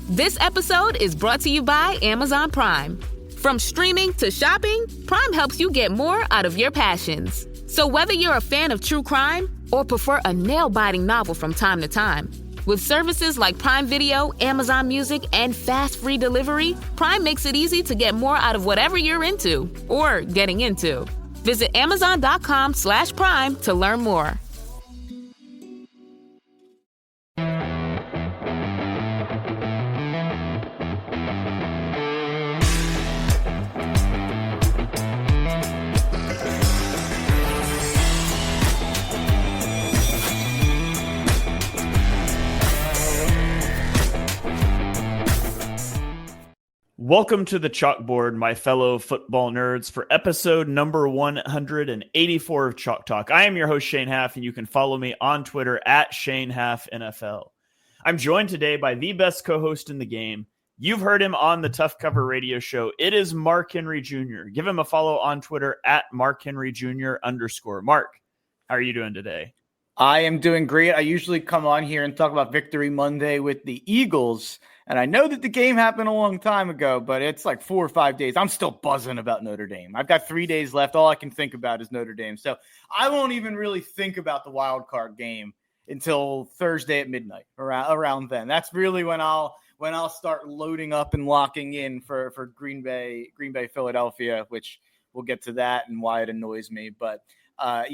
This episode is brought to you by Amazon Prime. From streaming to shopping, Prime helps you get more out of your passions. So whether you're a fan of true crime or prefer a nail-biting novel from time to time, with services like Prime Video, Amazon Music, and fast free delivery, Prime makes it easy to get more out of whatever you're into or getting into. Visit Amazon.com/Prime to learn more. Welcome to the chalkboard, my fellow football nerds, for episode number 184 of Chalk Talk. I am your host, Shane Haff, and you can follow me on Twitter at ShaneHaffNFL. I'm joined today by the best co-host in the game. You've heard him on the Tough Cover radio show. It is Mark Henry Jr. Give him a follow on Twitter at MarkHenryJr_. Mark, how are you doing today? I am doing great. I usually come on here and talk about Victory Monday with the Eagles. And I know that the game happened a long time ago, but it's like 4 or 5 days. I'm still buzzing about Notre Dame. I've got 3 days left. All I can think about is Notre Dame. So I won't even really think about the wild card game until Thursday at midnight, around then. That's really when I'll start loading up and locking in for Green Bay, Philadelphia, which we'll get to that and why it annoys me. But I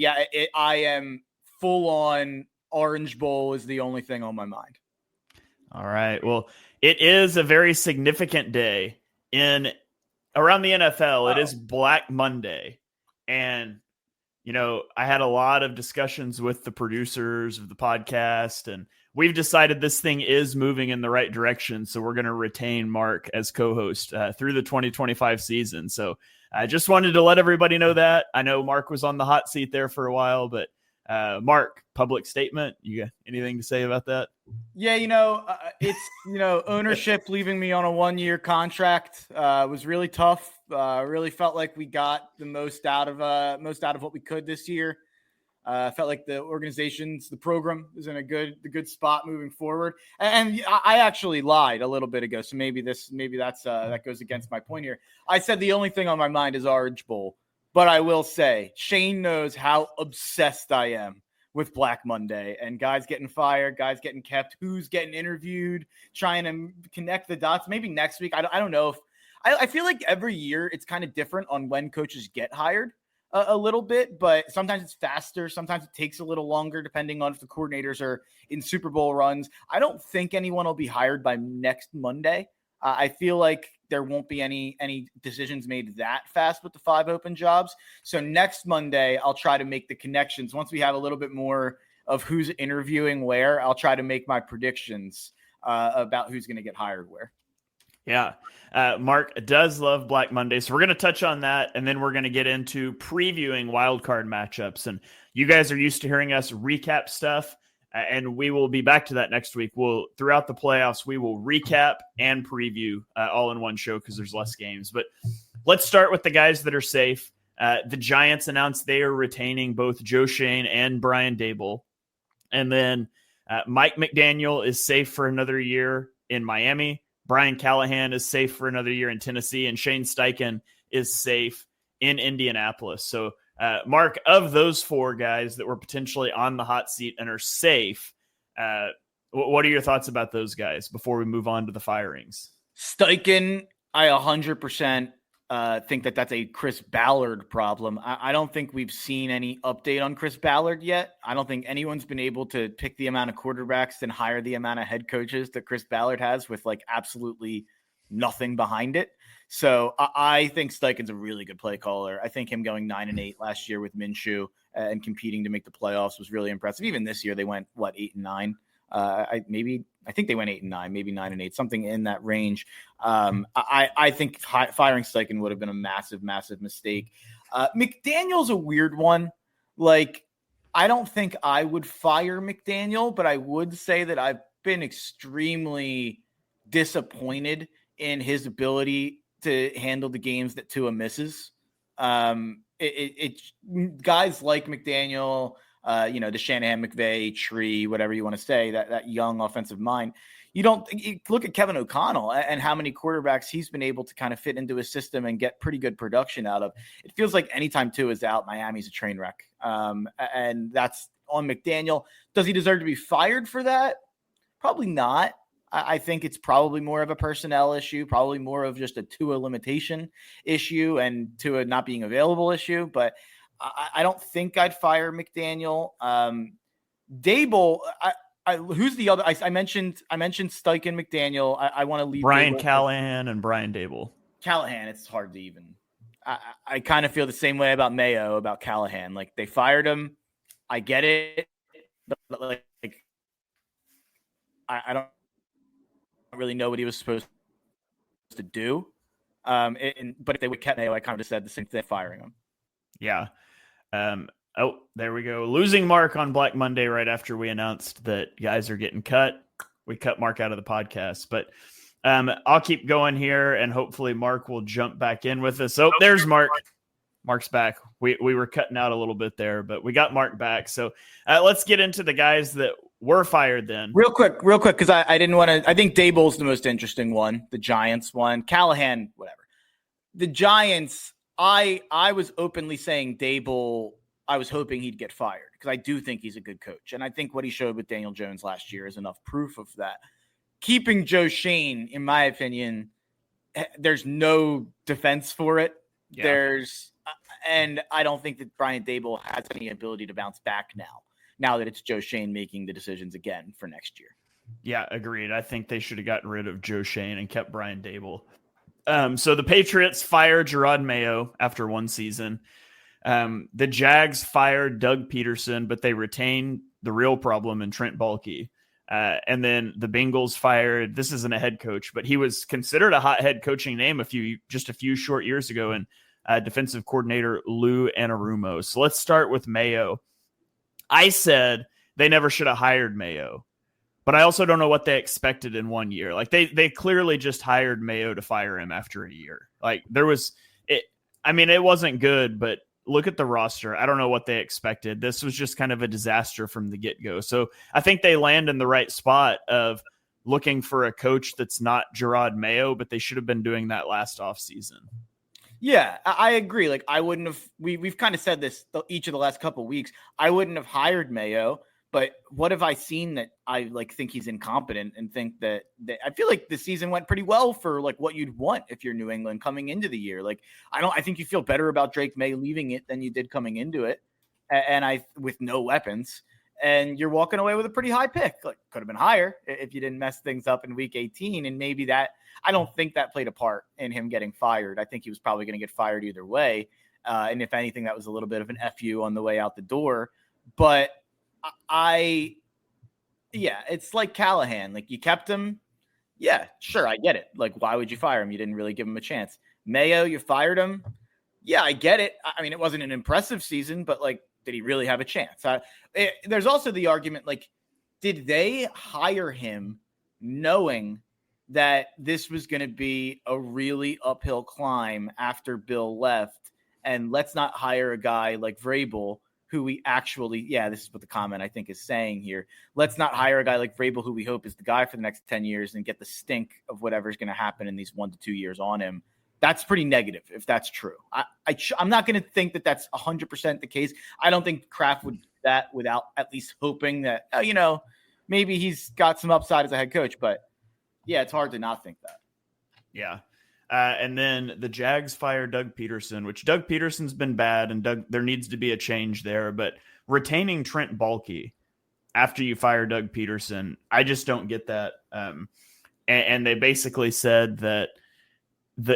am full on Orange Bowl is the only thing on my mind. All right. Well, it is a very significant day around the NFL. It is Black Monday. And, I had a lot of discussions with the producers of the podcast, and we've decided this thing is moving in the right direction. So we're going to retain Mark as co-host through the 2025 season. So I just wanted to let everybody know that. I know Mark was on the hot seat there for a while, but Mark, public statement. You got anything to say about that? Yeah, it's ownership leaving me on a 1-year contract was really tough. Really felt like we got the most out of what we could this year. Felt like the program is in a good spot moving forward. And I actually lied a little bit ago, so maybe that goes against my point here. I said the only thing on my mind is Orange Bowl. But I will say, Shane knows how obsessed I am with Black Monday and guys getting fired, guys getting kept, who's getting interviewed, trying to connect the dots. Maybe next week. I don't know if I feel like every year it's kind of different on when coaches get hired a little bit, but sometimes it's faster. Sometimes it takes a little longer depending on if the coordinators are in Super Bowl runs. I don't think anyone will be hired by next Monday. I feel like there won't be any decisions made that fast with the 5 open jobs. So next Monday, I'll try to make the connections. Once we have a little bit more of who's interviewing where, I'll try to make my predictions about who's going to get hired where. Yeah. Mark does love Black Monday. So we're going to touch on that. And then we're going to get into previewing wildcard matchups. And you guys are used to hearing us recap stuff. And we will be back to that next week. Throughout the playoffs, we will recap and preview all in one show because there's less games. But let's start with the guys that are safe. The Giants announced they are retaining both Joe Schoen and Brian Daboll. And then Mike McDaniel is safe for another year in Miami. Brian Callahan is safe for another year in Tennessee. And Shane Steichen is safe in Indianapolis. So, Mark, of those 4 guys that were potentially on the hot seat and are safe, what are your thoughts about those guys before we move on to the firings? Steichen, I 100% think that's a Chris Ballard problem. I don't think we've seen any update on Chris Ballard yet. I don't think anyone's been able to pick the amount of quarterbacks and hire the amount of head coaches that Chris Ballard has with like absolutely nothing behind it. So I think Steichen's a really good play caller. I think him going 9-8 last year with Minshew and competing to make the playoffs was really impressive. Even this year, they went 8-9. I think they went 8-9, maybe 9-8, something in that range. I think firing Steichen would have been a massive, massive mistake. McDaniel's a weird one. Like, I don't think I would fire McDaniel, but I would say that I've been extremely disappointed in his ability to handle the games that Tua misses. Guys like McDaniel, the Shanahan McVay tree, whatever you want to say, that young offensive mind. You look at Kevin O'Connell and how many quarterbacks he's been able to kind of fit into his system and get pretty good production out of. It feels like anytime Tua is out, Miami's a train wreck. And that's on McDaniel. Does he deserve to be fired for that? Probably not. I think it's probably more of a personnel issue, probably more of just a Tua limitation issue and Tua not being available issue. But I don't think I'd fire McDaniel. Dable, who's the other? I mentioned Steichen, McDaniel. I want to leave Brian Callahan and Brian Dable. Callahan, it's hard to even. I kind of feel the same way about Mayo, about Callahan. Like, they fired him. I get it, but like I don't really know what he was supposed to do. But if they would kept Mayo, I kind of just said the same thing, firing him. Yeah. Oh, there we go. Losing Mark on Black Monday right after we announced that guys are getting cut. We cut Mark out of the podcast, but I'll keep going here, and hopefully Mark will jump back in with us. Oh, there's Mark. Mark's back. We were cutting out a little bit there, but we got Mark back. So let's get into the guys that were fired then. Real quick, because I didn't want to – I think Dable's the most interesting one, the Giants one. Callahan, whatever. The Giants, I was openly saying Dable – I was hoping he'd get fired because I do think he's a good coach. And I think what he showed with Daniel Jones last year is enough proof of that. Keeping Joe Shane, in my opinion, there's no defense for it. Yeah. And I don't think that Brian Dable has any ability to bounce back now that it's Joe Shane making the decisions again for next year. Yeah, agreed. I think they should have gotten rid of Joe Shane and kept Brian Dable. So the Patriots fired Gerard Mayo after one season. The Jags fired Doug Peterson, but they retained the real problem in Trent Baalke. And then the Bengals fired, this isn't a head coach, but he was considered a hot head coaching name a few short years ago, and defensive coordinator Lou Anarumo. So let's start with Mayo. I said they never should have hired Mayo, but I also don't know what they expected in 1 year. Like they clearly just hired Mayo to fire him after a year. Like it wasn't good, but look at the roster. I don't know what they expected. This was just kind of a disaster from the get-go. So I think they land in the right spot of looking for a coach that's not Gerard Mayo, but they should have been doing that last offseason. Yeah, I agree. Like, I wouldn't have, we've kind of said this each of the last couple of weeks. I wouldn't have hired Mayo, but what have I seen that I think he's incompetent and think that I feel like the season went pretty well for like what you'd want if you're New England coming into the year. Like, I think you feel better about Drake May leaving it than you did coming into it. And with no weapons, and you're walking away with a pretty high pick. Like, could have been higher if you didn't mess things up in week 18. And maybe I don't think that played a part in him getting fired. I think he was probably going to get fired either way. And if anything, that was a little bit of an FU on the way out the door. But it's like Callahan. Like, you kept him. Yeah, sure. I get it. Like, why would you fire him? You didn't really give him a chance. Mayo, you fired him. Yeah, I get it. I mean, it wasn't an impressive season, but like, did he really have a chance? There's also the argument, like, did they hire him knowing that this was going to be a really uphill climb after Bill left? And let's not hire a guy like Vrabel, who we actually, this is what the comment I think is saying here. Let's not hire a guy like Vrabel, who we hope is the guy for the next 10 years and get the stink of whatever's going to happen in these 1 to 2 years on him. That's pretty negative if that's true. I'm not going to think that that's 100% the case. I don't think Kraft would do that without at least hoping that, maybe he's got some upside as a head coach. But, yeah, it's hard to not think that. Yeah. And then the Jags fired Doug Peterson, which Doug Peterson's been bad, and there needs to be a change there. But retaining Trent Baalke after you fire Doug Peterson, I just don't get that. And they basically said that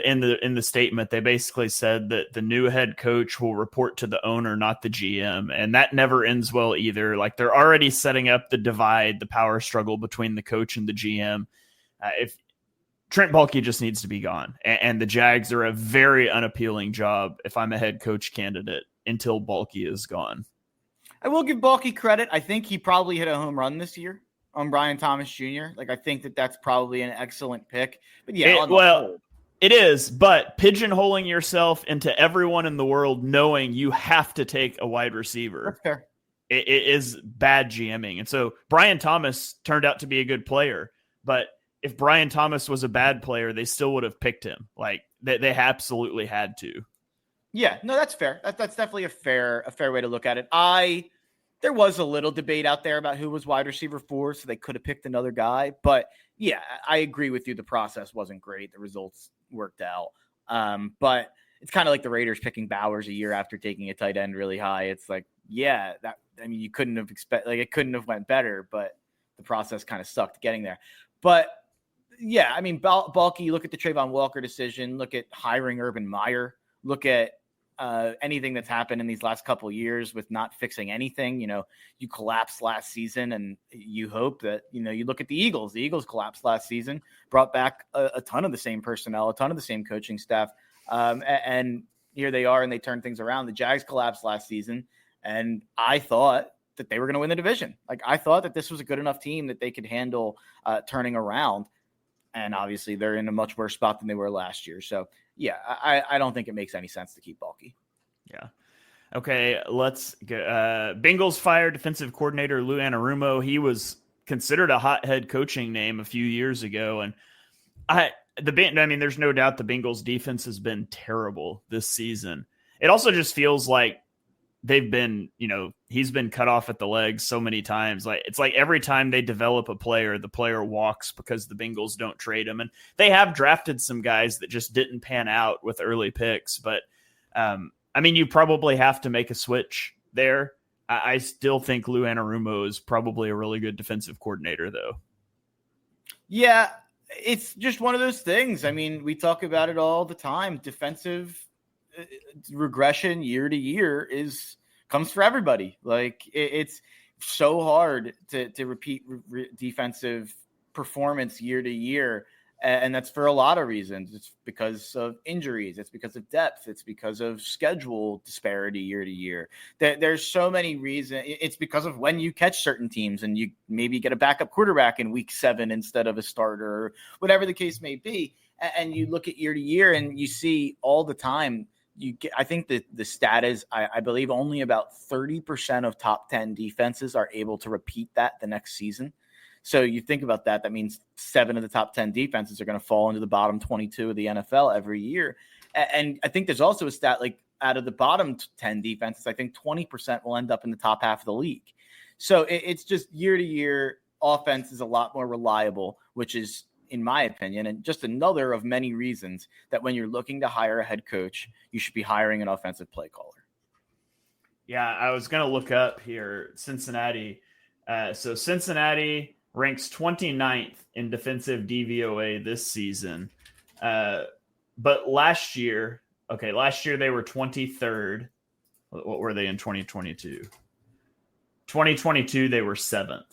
in the statement, they basically said that the new head coach will report to the owner, not the GM. And that never ends well either. Like, they're already setting up the divide, the power struggle between the coach and the GM. If Trent Baalke just needs to be gone, and the Jags are a very unappealing job if I'm a head coach candidate until Baalke is gone. I will give Baalke credit. I think he probably hit a home run this year on Brian Thomas Jr. Like, I think that's probably an excellent pick. But it is, but pigeonholing yourself into everyone in the world knowing you have to take a wide receiver. That's fair. it is bad GMing. And so Brian Thomas turned out to be a good player, but if Brian Thomas was a bad player, they still would have picked him. Like they absolutely had to. Yeah, no, that's fair. That's definitely a fair way to look at it. There was a little debate out there about who was wide receiver 4, so they could have picked another guy. But yeah, I agree with you. The process wasn't great. The results worked out. But it's kind of like the Raiders picking Bowers a year after taking a tight end really high. It's like, yeah, you couldn't have it couldn't have went better, but the process kind of sucked getting there. But yeah, I mean, Bulky, look at the Trayvon Walker decision, look at hiring Urban Meyer, look at anything that's happened in these last couple of years with not fixing anything. You collapsed last season, and you hope that, you look at the Eagles. The Eagles collapsed last season, brought back a ton of the same personnel, a ton of the same coaching staff. And here they are, and they turned things around. The Jags collapsed last season, and I thought that they were going to win the division. Like, I thought that this was a good enough team that they could handle turning around. And obviously they're in a much worse spot than they were last year. So yeah, I don't think it makes any sense to keep Bulky. Yeah. Okay. Let's go. Bengals fired defensive coordinator Lou Anarumo. He was considered a hot head coaching name a few years ago. And there's no doubt the Bengals defense has been terrible this season. It also just feels like they've been, he's been cut off at the legs so many times. Like, it's like every time they develop a player, the player walks because the Bengals don't trade him. And they have drafted some guys that just didn't pan out with early picks. But you probably have to make a switch there. I still think Lou Anarumo is probably a really good defensive coordinator, though. Yeah, it's just one of those things. I mean, we talk about it all the time. Defensive regression year to year comes for everybody. Like, it's so hard to repeat defensive performance year to year. And that's for a lot of reasons. It's because of injuries. It's because of depth. It's because of schedule disparity year to year. There's so many reasons. It's because of when you catch certain teams and you maybe get a backup quarterback in week 7 instead of a starter, or whatever the case may be. And you look at year to year and you see all the time. I think that the stat is, I believe only about 30% of top 10 defenses are able to repeat that the next season. So you think about that, that means 7 of the top 10 defenses are going to fall into the bottom 22 of the NFL every year. And I think there's also a stat, like, out of the bottom 10 defenses, I think 20% will end up in the top half of the league. So it's just year to year, offense is a lot more reliable, which is, in my opinion, and just another of many reasons that when you're looking to hire a head coach, you should be hiring an offensive play caller. Yeah, I was going to look up here Cincinnati. So Cincinnati ranks 29th in defensive DVOA this season. But last year they were 23rd. What were they in 2022? 2022, they were 7th.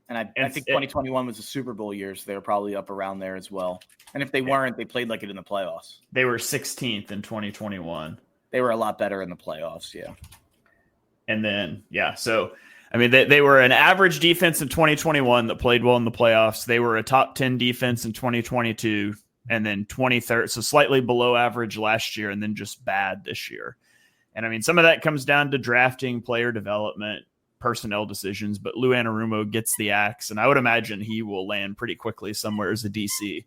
And I think 2021 was a Super Bowl year, so they were probably up around there as well. And if they weren't, they played like it in the playoffs. They were 16th in 2021. They were a lot better in the playoffs, yeah. And then, so, they were an average defense in 2021 that played well in the playoffs. They were a top 10 defense in 2022, and then 23rd, so slightly below average last year, and then just bad this year. And, some of that comes down to drafting, player development, personnel decisions, but Lou Anarumo gets the axe, and I would imagine he will land pretty quickly somewhere as a DC.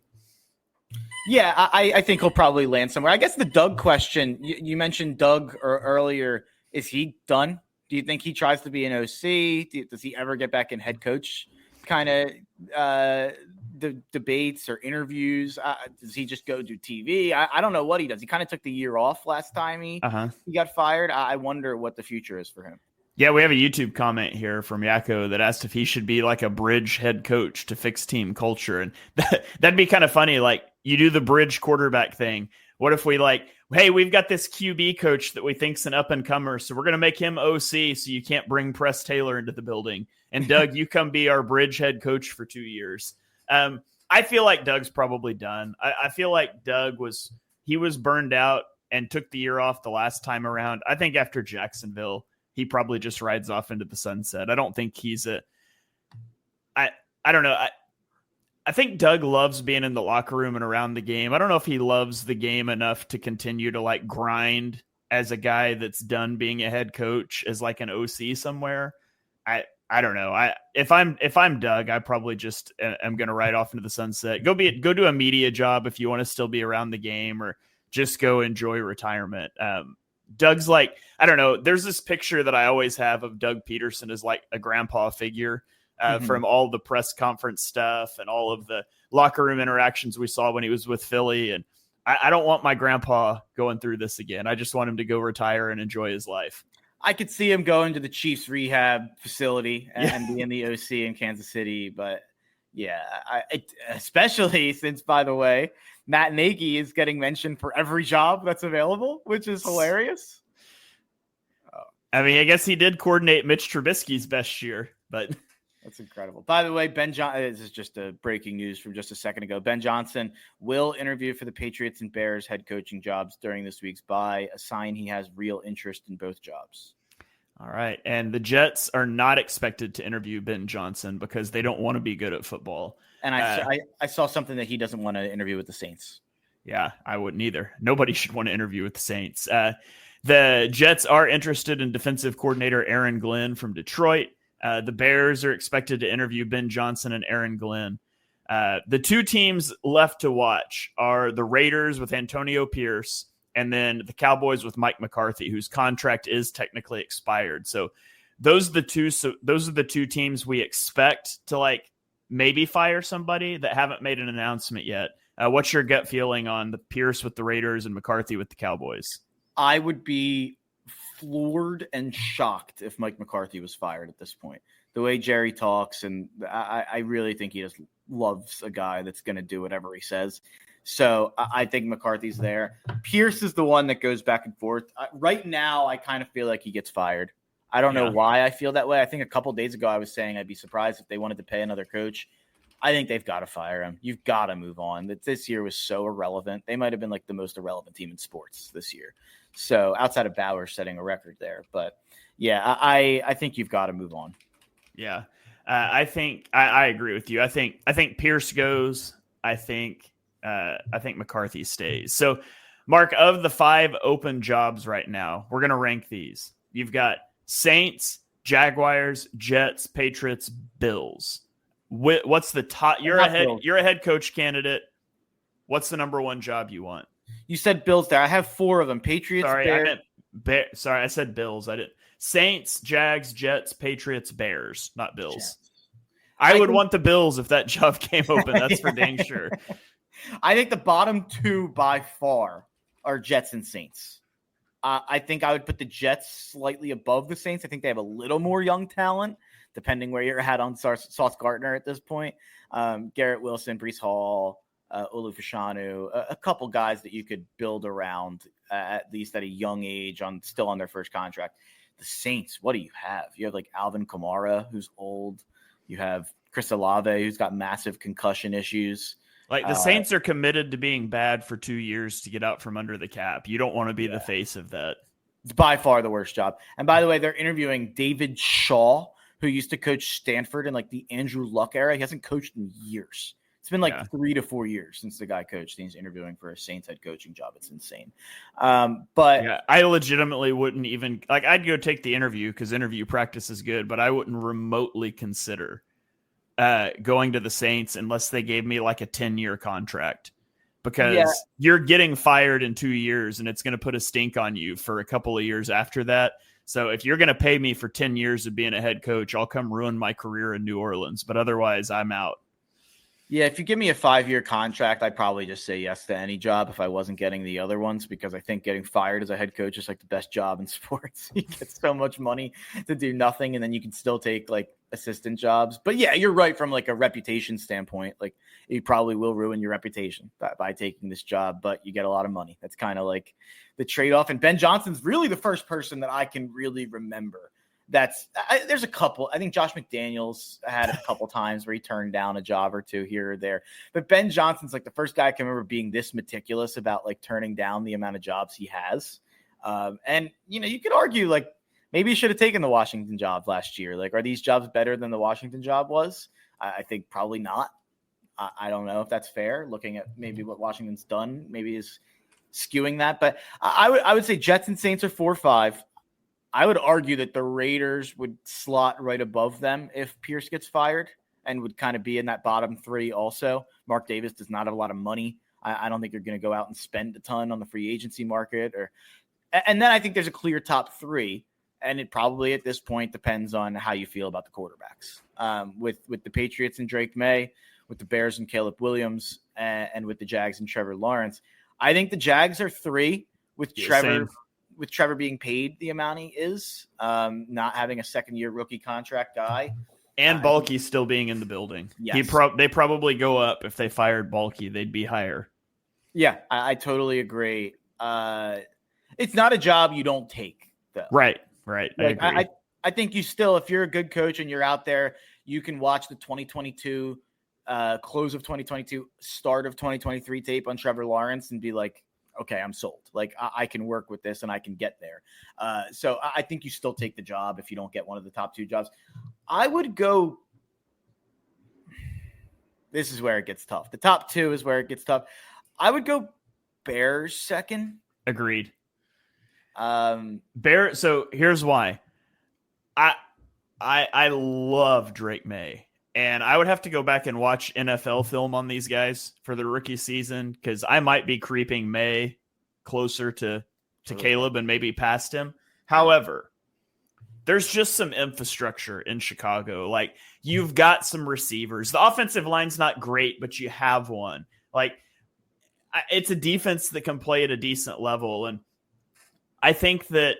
Yeah, I think he'll probably land somewhere. I guess the Doug question, you mentioned Doug earlier. Is he done? Do you think he tries to be an OC? Does he ever get back in head coach kind of the debates or interviews? Does he just go do TV? I don't know what he does. He kind of took the year off last time he got fired. I wonder what the future is for him. Yeah, we have a YouTube comment here from Yako that asked if he should be like a bridge head coach to fix team culture. And that'd be kind of funny. Like, you do the bridge quarterback thing. What if we hey, we've got this QB coach that we think's an up and comer, so we're going to make him OC so you can't bring Press Taylor into the building. And Doug, you come be our bridge head coach for 2 years. I feel like Doug's probably done. I feel like Doug was burned out and took the year off the last time around. I think after Jacksonville, he probably just rides off into the sunset. I don't think he's I don't know. I think Doug loves being in the locker room and around the game. I don't know if he loves the game enough to continue to grind as a guy that's done being a head coach as like an OC somewhere. I don't know. If I'm Doug, I probably just am going to ride off into the sunset. Go do a media job if you want to still be around the game, or just go enjoy retirement. Doug's like, I don't know. There's this picture that I always have of Doug Peterson as like a grandpa figure from all the press conference stuff and all of the locker room interactions we saw when he was with Philly. And I don't want my grandpa going through this again. I just want him to go retire and enjoy his life. I could see him going to the Chiefs rehab facility and being the OC in Kansas City. But yeah, especially since, by the way, Matt Nagy is getting mentioned for every job that's available, which is hilarious. I mean, I guess he did coordinate Mitch Trubisky's best year, but that's incredible. By the way, this is just a breaking news from just a second ago. Ben Johnson will interview for the Patriots and Bears head coaching jobs during this week's bye, a sign he has real interest in both jobs. All right. And the Jets are not expected to interview Ben Johnson because they don't want to be good at football. And I saw something that he doesn't want to interview with the Saints. Yeah, I wouldn't either. Nobody should want to interview with the Saints. The Jets are interested in defensive coordinator Aaron Glenn from Detroit. The Bears are expected to interview Ben Johnson and Aaron Glenn. The two teams left to watch are the Raiders with Antonio Pierce, and then the Cowboys with Mike McCarthy, whose contract is technically expired. So those are the two teams we expect to like maybe fire somebody that haven't made an announcement yet. What's your gut feeling on the Pierce with the Raiders and McCarthy with the Cowboys? I would be floored and shocked if Mike McCarthy was fired at this point. The way Jerry talks, and I really think he just loves a guy that's going to do whatever he says. So I think McCarthy's there. Pierce is the one that goes back and forth. Right now, I kind of feel like he gets fired. I don't know why I feel that way. I think a couple days ago I was saying I'd be surprised if they wanted to pay another coach. I think they've got to fire him. You've got to move on. This year was so irrelevant. They might have been like the most irrelevant team in sports this year. So outside of Bauer setting a record there. But yeah, I think you've got to move on. Yeah. I think I agree with you. I think Pierce goes. I think McCarthy stays. So Mark, of the 5 open jobs right now, we're going to rank these. You've got Saints, Jaguars, Jets, Patriots, Bills. What's the top? You're a head coach candidate. What's the number one job you want? You said Bills there. I have 4 of them. Patriots. Sorry, I said Bills. I didn't. Saints, Jags, Jets, Patriots, Bears, not Bills. Jets. I would want the Bills if that job came open. That's for dang sure. I think the bottom 2 by far are Jets and Saints. I think I would put the Jets slightly above the Saints. I think they have a little more young talent, depending where you're at on Sauce Gardner at this point. Garrett Wilson, Breece Hall, Olu Fashanu, a couple guys that you could build around at least at a young age, still on their first contract. The Saints, what do you have? You have like Alvin Kamara, who's old. You have Chris Olave, who's got massive concussion issues. Like the Saints are committed to being bad for 2 years to get out from under the cap. You don't want to be the face of that. It's by far the worst job. And by the way, they're interviewing David Shaw, who used to coach Stanford in like the Andrew Luck era. He hasn't coached in years. It's been like 3 to 4 years since the guy coached. He's interviewing for a Saints head coaching job. It's insane. But I legitimately wouldn't even like. I'd go take the interview because interview practice is good, but I wouldn't remotely consider going to the Saints unless they gave me like a 10-year contract, because you're getting fired in 2 years and it's going to put a stink on you for a couple of years after that. So if you're going to pay me for 10 years of being a head coach, I'll come ruin my career in New Orleans, but otherwise I'm out. Yeah, if you give me a 5-year contract, I'd probably just say yes to any job if I wasn't getting the other ones, because I think getting fired as a head coach is like the best job in sports. You get so much money to do nothing, and then you can still take like assistant jobs. But yeah, you're right from like a reputation standpoint. Like you probably will ruin your reputation by taking this job, but you get a lot of money. That's kind of like the trade-off. And Ben Johnson's really the first person that I can really remember. There's a couple. I think Josh McDaniels had a couple times where he turned down a job or two here or there. But Ben Johnson's like the first guy I can remember being this meticulous about like turning down the amount of jobs he has. And, you could argue like maybe he should have taken the Washington job last year. Like, are these jobs better than the Washington job was? I think probably not. I don't know if that's fair, looking at maybe what Washington's done. Maybe his skewing that. But I would say Jets and Saints are 4-5. I would argue that the Raiders would slot right above them if Pierce gets fired and would kind of be in that bottom 3 also. Mark Davis does not have a lot of money. I don't think you're going to go out and spend a ton on the free agency market. And then I think there's a clear top 3. And it probably at this point depends on how you feel about the quarterbacks. With the Patriots and Drake May, with the Bears and Caleb Williams, and with the Jags and Trevor Lawrence. I think the Jags are 3 with Trevor. Same. With Trevor being paid the amount he is, not having a second-year rookie contract guy. And Balky still being in the building. Yes. They probably go up. If they fired Balky, they'd be higher. Yeah, I totally agree. It's not a job you don't take, though. Right. Like, I think you still, if you're a good coach and you're out there, you can watch the 2022, close of 2022, start of 2023 tape on Trevor Lawrence and be like, okay, I'm sold. Like I can work with this and I can get there. So I think you still take the job if you don't get one of the top 2 jobs. I would go. This is where it gets tough. The top 2 is where it gets tough. I would go Bears second. Agreed. So here's why. I love Drake May. And I would have to go back and watch NFL film on these guys for the rookie season because I might be creeping May closer to Caleb and maybe past him. However, there's just some infrastructure in Chicago. Like, you've got some receivers. The offensive line's not great, but you have one. Like, it's a defense that can play at a decent level. And I think that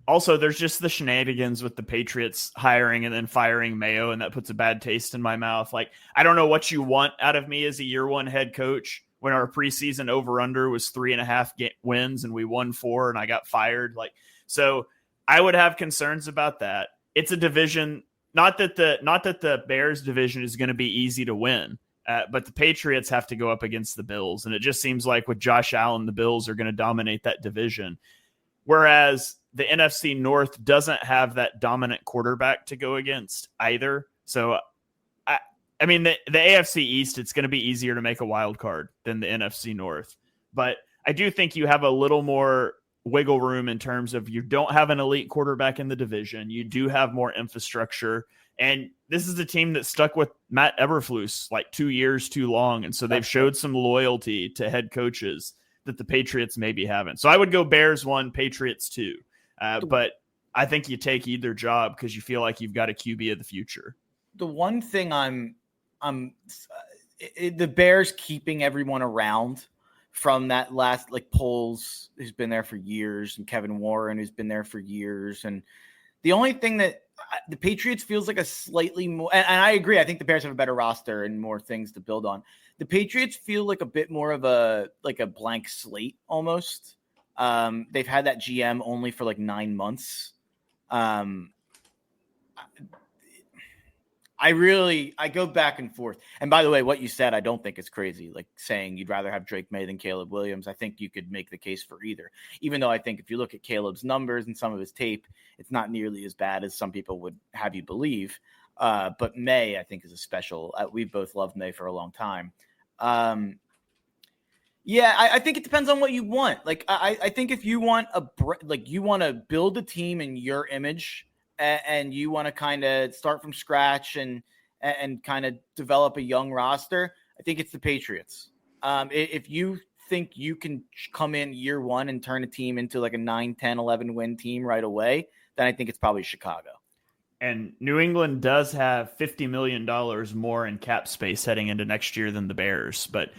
also, there's just the shenanigans with the Patriots hiring and then firing Mayo, and that puts a bad taste in my mouth. Like, I don't know what you want out of me as a year 1 head coach when our preseason over-under was 3.5 wins and we won 4 and I got fired. Like, so I would have concerns about that. It's a division, not that the Bears division is going to be easy to win, but the Patriots have to go up against the Bills, and it just seems like with Josh Allen, the Bills are going to dominate that division. Whereas the NFC North doesn't have that dominant quarterback to go against either. So, I mean, the AFC East, it's going to be easier to make a wild card than the NFC North. But I do think you have a little more wiggle room in terms of you don't have an elite quarterback in the division. You do have more infrastructure. And this is a team that stuck with Matt Eberflus like 2 years too long. And so they've showed some loyalty to head coaches that the Patriots maybe haven't. So I would go Bears 1, Patriots 2. But I think you take either job because you feel like you've got a QB of the future. The one thing the Bears keeping everyone around from that last, like Poles, who's been there for years, and Kevin Warren, who's been there for years. And the only thing that the Patriots feels like a slightly more, and I agree, I think the Bears have a better roster and more things to build on. The Patriots feel like a bit more of a blank slate almost. They've had that GM only for like 9 months. I go back and forth. And by the way, what you said, I don't think is crazy. Like saying you'd rather have Drake May than Caleb Williams. I think you could make the case for either, even though I think if you look at Caleb's numbers and some of his tape, it's not nearly as bad as some people would have you believe. But May, I think, is a special. We've both loved May for a long time. I think it depends on what you want. Like, I think if you want you want to build a team in your image and you want to kind of start from scratch and kind of develop a young roster, I think it's the Patriots. If you think you can come in year 1 and turn a team into like a 9, 10, 11 win team right away, then I think it's probably Chicago. And New England does have $50 million more in cap space heading into next year than the Bears. But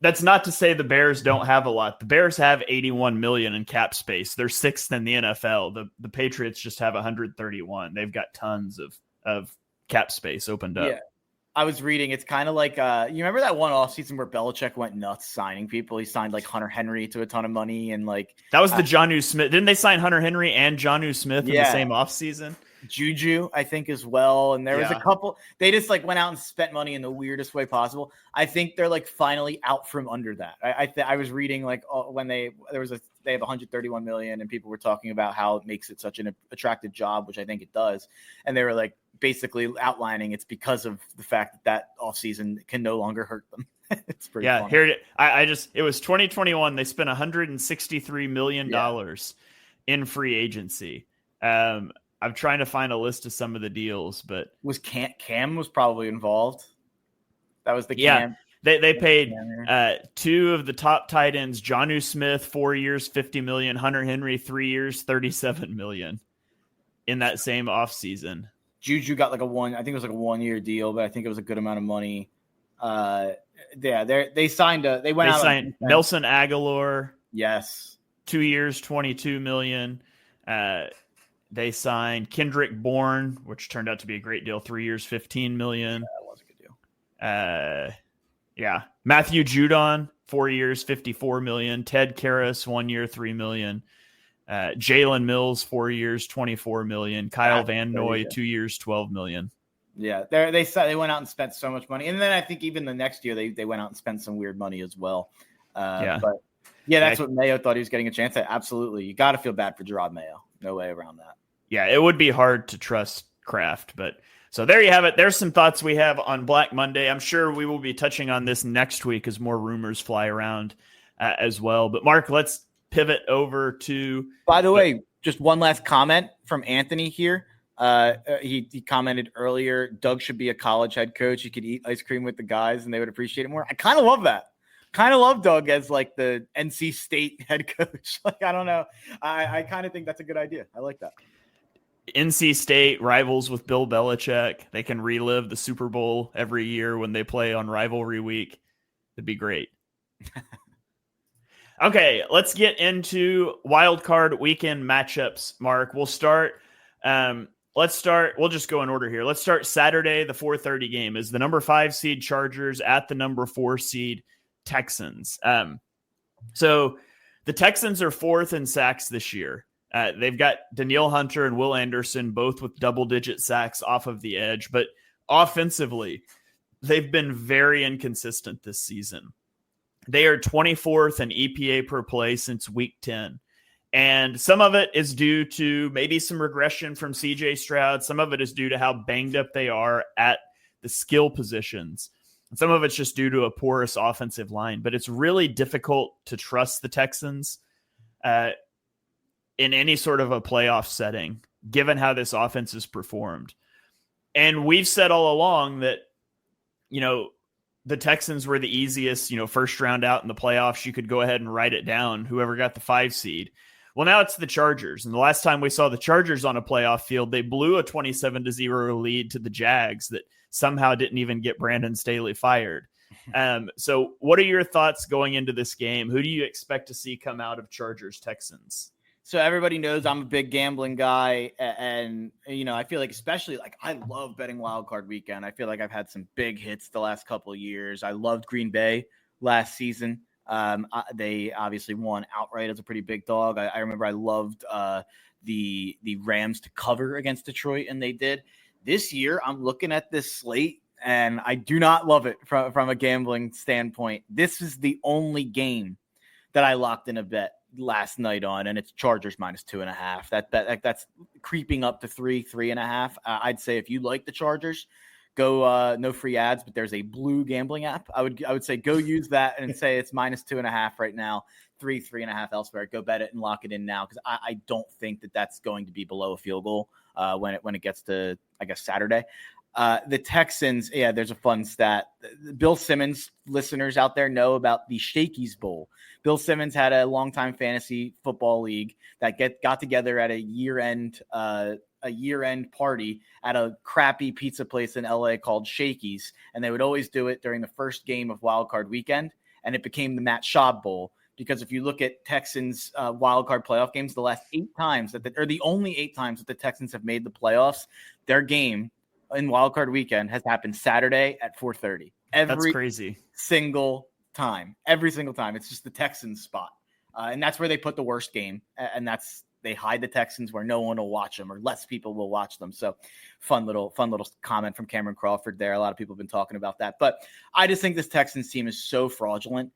that's not to say the Bears don't have a lot. The Bears have $81 million in cap space. They're 6th in the NFL. The Patriots just have 131. They've got tons of cap space opened up. Yeah. I was reading, it's kind of like, you remember that one offseason where Belichick went nuts signing people? He signed like Hunter Henry to a ton of money. And like, that was the Jonnu Smith. Didn't they sign Hunter Henry and Jonnu Smith in the same offseason? Juju, I think, as well. And there was a couple, they just like went out and spent money in the weirdest way possible. I think they're like finally out from under that. I was reading like when there was a they have 131 million, and people were talking about how it makes it such an attractive job, which I think it does. And they were like basically outlining it's because of the fact that offseason can no longer hurt them. It's pretty funny. Here it was 2021. They spent $163 million in free agency. I'm trying to find a list of some of the deals, but was Cam was probably involved. That was the Cam. They paid two of the top tight ends, Jonnu Smith, 4 years, $50 million, Hunter Henry, 3 years, $37 million in that same offseason. Juju got like I think it was like a 1 year deal, but I think it was a good amount of money. They signed Nelson Aguilar. Yes. 2 years, $22 million. They signed Kendrick Bourne, which turned out to be a great deal. 3 years, $15 million. That was a good deal. Matthew Judon, 4 years, $54 million. Ted Karras, 1 year, $3 million. Jalen Mills, 4 years, $24 million. Kyle Van Noy, 2 years, $12 million. Yeah, they went out and spent so much money, and then I think even the next year they went out and spent some weird money as well. But that's what Mayo thought he was getting a chance at. Absolutely, you got to feel bad for Gerard Mayo. No way around that. Yeah, it would be hard to trust Kraft, but so there you have it. There's some thoughts we have on Black Monday. I'm sure we will be touching on this next week as more rumors fly around as well. But Mark, let's pivot over to. By the way, just one last comment from Anthony here. He commented earlier, Doug should be a college head coach. He could eat ice cream with the guys and they would appreciate it more. I kind of love that. Kind of love Doug as like the NC State head coach. Like, I don't know. I kind of think that's a good idea. I like that. NC State rivals with Bill Belichick. They can relive the Super Bowl every year when they play on rivalry week. It'd be great. Okay, let's get into Wildcard Weekend matchups, Mark. We'll start. We'll just go in order here. Let's start Saturday. The 4:30 game is the number 5 seed Chargers at the number 4 seed Texans. So the Texans are 4th in sacks this year. They've got Danielle Hunter and Will Anderson, both with double-digit sacks off of the edge. But offensively, they've been very inconsistent this season. They are 24th in EPA per play since week 10. And some of it is due to maybe some regression from CJ Stroud. Some of it is due to how banged up they are at the skill positions. And some of it's just due to a porous offensive line. But it's really difficult to trust the Texans in any sort of a playoff setting, given how this offense has performed. And we've said all along that, the Texans were the easiest, first round out in the playoffs. You could go ahead and write it down, whoever got the 5 seed. Well, now it's the Chargers. And the last time we saw the Chargers on a playoff field, they blew a 27-0 lead to the Jags that somehow didn't even get Brandon Staley fired. So what are your thoughts going into this game? Who do you expect to see come out of Chargers-Texans? So everybody knows I'm a big gambling guy, and I feel like especially I love betting Wildcard Weekend. I feel like I've had some big hits the last couple of years. I loved Green Bay last season. They obviously won outright as a pretty big dog. I remember I loved the Rams to cover against Detroit, and they did. This year, I'm looking at this slate, and I do not love it from a gambling standpoint. This is the only game that I locked in a bet last night on, and it's Chargers -2.5. That's creeping up to 3.5. I'd say if you like the Chargers, go no free ads, but there's a blue gambling app. I would say go use that and say it's -2.5 right now, 3.5 elsewhere. Go bet it and lock it in now, because I don't think that's going to be below a field goal when it gets to, I guess, Saturday. The Texans, there's a fun stat. Bill Simmons listeners out there know about the Shakey's Bowl. Bill Simmons had a longtime fantasy football league that got together at a year-end party at a crappy pizza place in LA called Shakey's, and they would always do it during the first game of Wildcard Weekend, and it became the Matt Schaub Bowl. Because if you look at Texans wildcard playoff games, the last 8 times the only 8 times that the Texans have made the playoffs, their game in Wildcard Weekend has happened Saturday at 4:30. That's crazy. Every single time. It's just the Texans spot. And that's where they put the worst game. And they hide the Texans where no one will watch them, or less people will watch them. So fun little comment from Cameron Crawford there. A lot of people have been talking about that. But I just think this Texans team is so fraudulent.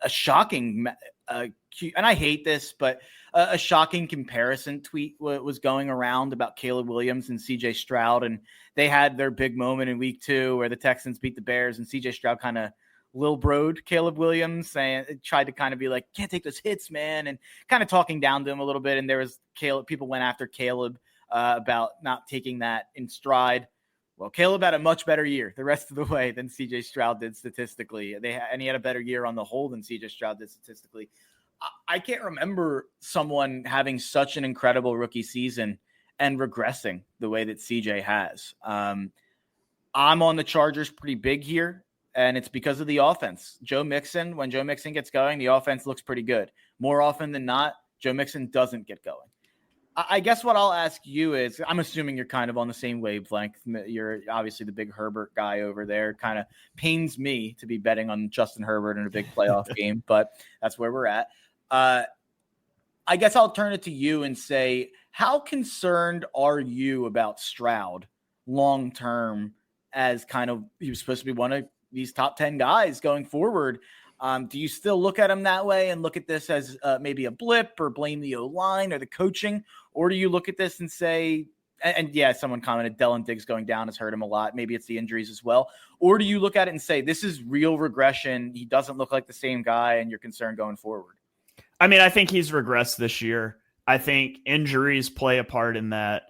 A shocking and I hate this, but a shocking comparison tweet was going around about Caleb Williams and CJ Stroud. And they had their big moment in week 2 where the Texans beat the Bears and CJ Stroud kind of Lil broed Caleb Williams, saying tried to kind of be like, can't take those hits, man, and kind of talking down to him a little bit. And there was people went after Caleb about not taking that in stride. Well, Caleb had a much better year the rest of the way than CJ Stroud did statistically. And he had a better year on the whole than CJ Stroud did statistically. I can't remember someone having such an incredible rookie season and regressing the way that CJ has. I'm on the Chargers pretty big here. And it's because of the offense. When Joe Mixon gets going, the offense looks pretty good. More often than not, Joe Mixon doesn't get going. I guess what I'll ask you is, I'm assuming you're kind of on the same wavelength. You're obviously the big Herbert guy over there. Kind of pains me to be betting on Justin Herbert in a big playoff game, but that's where we're at. I guess I'll turn it to you and say, how concerned are you about Stroud long-term as kind of, he was supposed to be one of these top 10 guys going forward? Do you still look at him that way and look at this as maybe a blip or blame the O-line or the coaching? Or do you look at this and say, and yeah, someone commented Dellin Diggs going down has hurt him a lot. Maybe it's the injuries as well. Or do you look at it and say, this is real regression. He doesn't look like the same guy and you're concerned going forward? I mean, I think he's regressed this year. I think injuries play a part in that.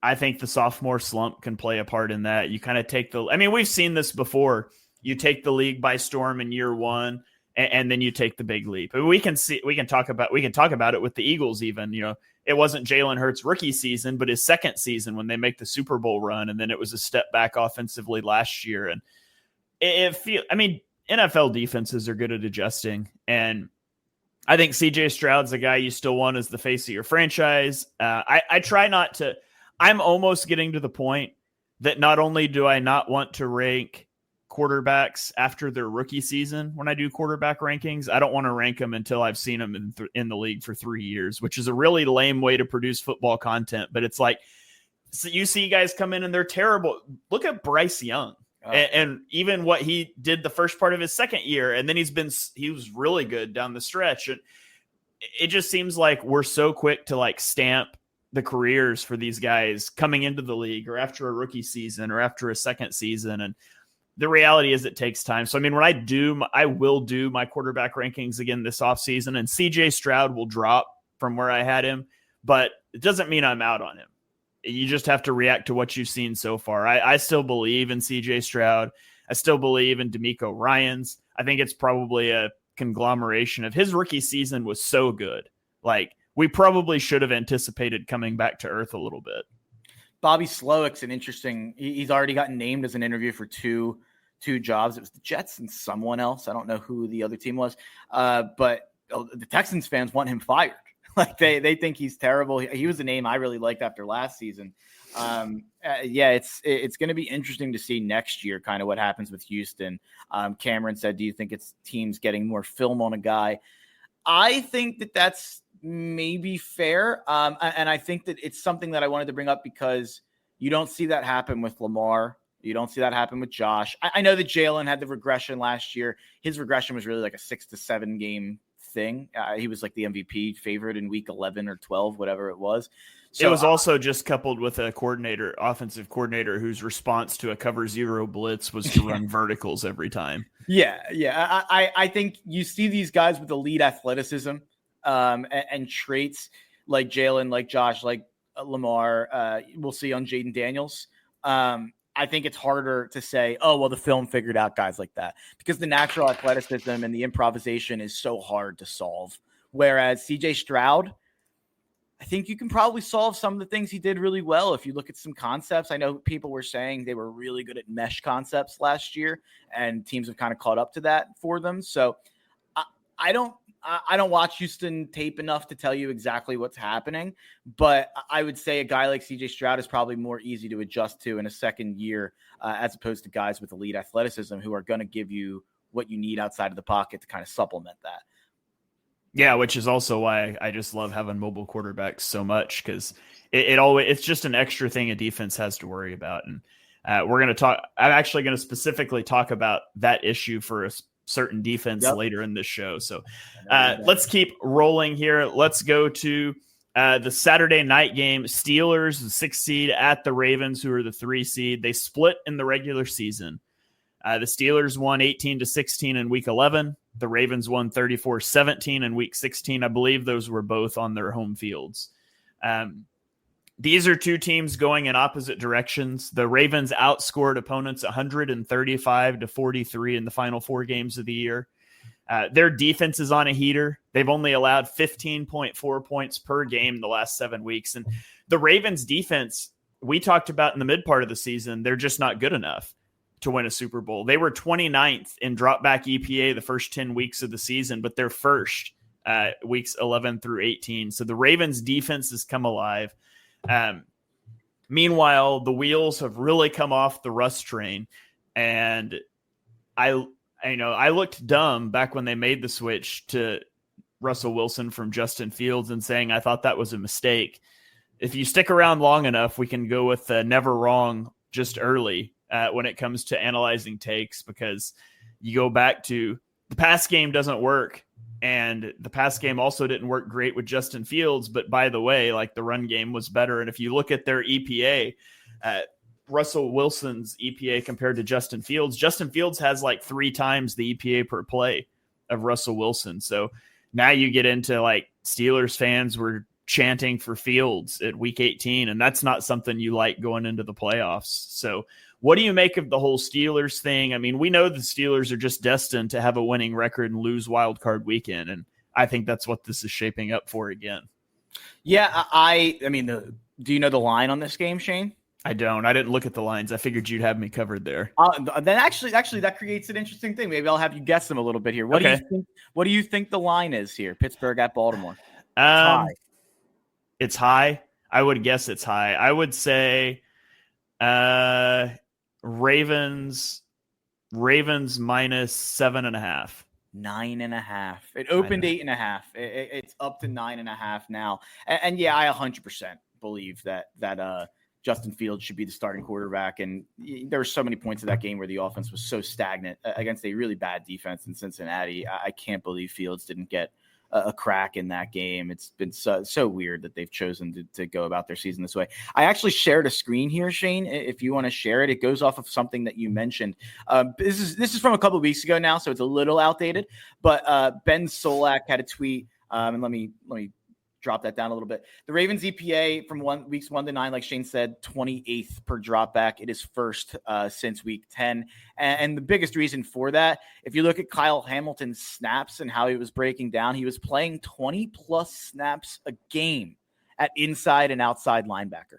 I think the sophomore slump can play a part in that. You kind of take we've seen this before. You take the league by storm in year 1, and then you take the big leap. We can talk about it with the Eagles. Even, it wasn't Jalen Hurts' rookie season, but his second season when they make the Super Bowl run, and then it was a step back offensively last year. And NFL defenses are good at adjusting, and I think CJ Stroud's the guy you still want as the face of your franchise. I try not to. I'm almost getting to the point that not only do I not want to rank quarterbacks after their rookie season when I do quarterback rankings, I don't want to rank them until I've seen them in the league for 3 years, which is a really lame way to produce football content. But it's like, so you see guys come in and they're terrible. Look at Bryce Young. And even what he did the first part of his second year, and then he was really good down the stretch. And it just seems like we're so quick to like stamp the careers for these guys coming into the league or after a rookie season or after a second season. And the reality is it takes time. So, when I will do my quarterback rankings again this offseason, and CJ Stroud will drop from where I had him, but it doesn't mean I'm out on him. You just have to react to what you've seen so far. I still believe in CJ Stroud. I still believe in DeMeco Ryans. I think it's probably a conglomeration of his rookie season was so good. Like, we probably should have anticipated coming back to earth a little bit. Bobby Slowick's an interesting, he's already gotten named as an interview for two jobs. It was the Jets and someone else. I don't know who the other team was. But the Texans fans want him fired. Like they think he's terrible. He was a name I really liked after last season. It's going to be interesting to see next year kind of what happens with Houston. Cameron said, do you think it's teams getting more film on a guy? I think that that's maybe fair. And I think that it's something that I wanted to bring up because you don't see that happen with Lamar. You don't see that happen with Josh. I know that Jalen had the regression last year. His regression was really like a 6 to 7 game thing. He was like the MVP favorite in week 11 or 12, whatever it was. So it was also just coupled with a offensive coordinator whose response to a cover 0 blitz was to run verticals every time. Yeah. I think you see these guys with elite athleticism and traits like Jalen, like Josh, like Lamar. We'll see on Jaden Daniels. I think it's harder to say, oh, well, the film figured out guys like that because the natural athleticism and the improvisation is so hard to solve. Whereas CJ Stroud, I think you can probably solve some of the things he did really well. If you look at some concepts, I know people were saying they were really good at mesh concepts last year and teams have kind of caught up to that for them. So I don't watch Houston tape enough to tell you exactly what's happening, but I would say a guy like CJ Stroud is probably more easy to adjust to in a second year as opposed to guys with elite athleticism who are going to give you what you need outside of the pocket to kind of supplement that. Yeah, which is also why I just love having mobile quarterbacks so much because it's just an extra thing a defense has to worry about. And I'm actually going to specifically talk about that issue for a certain defense later in this show. So let's keep rolling here. Let's go to the Saturday night game. Steelers, the 6th seed, at the Ravens, who are the 3 seed. They split in the regular season. The Steelers won 18-16 in week 11. The Ravens won 34-17 in week 16. I believe those were both on their home fields. These are 2 teams going in opposite directions. The Ravens outscored opponents 135-43 in the final 4 games of the year. Their defense is on a heater. They've only allowed 15.4 points per game the last 7 weeks. And the Ravens defense, we talked about in the mid part of the season, they're just not good enough to win a Super Bowl. They were 29th in dropback EPA the first 10 weeks of the season, but they're first weeks 11 through 18. So the Ravens defense has come alive. Meanwhile, the wheels have really come off the Russ train, and I looked dumb back when they made the switch to Russell Wilson from Justin Fields and saying I thought that was a mistake. If you stick around long enough, we can go with never wrong just early when it comes to analyzing takes, because you go back to the pass game doesn't work. And the pass game also didn't work great with Justin Fields. But by the way, like, the run game was better. And if you look at their EPA, Russell Wilson's EPA compared to Justin Fields has like 3 times the EPA per play of Russell Wilson. So now you get into, like, Steelers fans were chanting for Fields at week 18, and that's not something you like going into the playoffs. So what do you make of the whole Steelers thing? I mean, we know the Steelers are just destined to have a winning record and lose Wildcard Weekend, and I think that's what this is shaping up for again. Yeah, I mean, do you know the line on this game, Shane? I don't. I didn't look at the lines. I figured you'd have me covered there. Then actually, that creates an interesting thing. Maybe I'll have you guess them a little bit here. What do you think the line is here? Pittsburgh at Baltimore. It's high. I would guess it's high. I would say Ravens minus 7.5. 9.5. It opened 8.5. It's up to 9.5 now. And yeah, I 100% believe that Justin Fields should be the starting quarterback. And there were so many points of that game where the offense was so stagnant against a really bad defense in Cincinnati. I can't believe Fields didn't get a crack in that game. It's been so weird that they've chosen to go about their season this way. I actually shared a screen here, Shane. If you want to share it, it goes off of something that you mentioned. This is from a couple of weeks ago now, so it's a little outdated. But Ben Solak had a tweet, and let me drop that down a little bit. The Ravens EPA from weeks 1 to 9, like Shane said, 28th per drop back. It is first since week 10. And the biggest reason for that, if you look at Kyle Hamilton's snaps and how he was breaking down, he was playing 20 plus snaps a game at inside and outside linebacker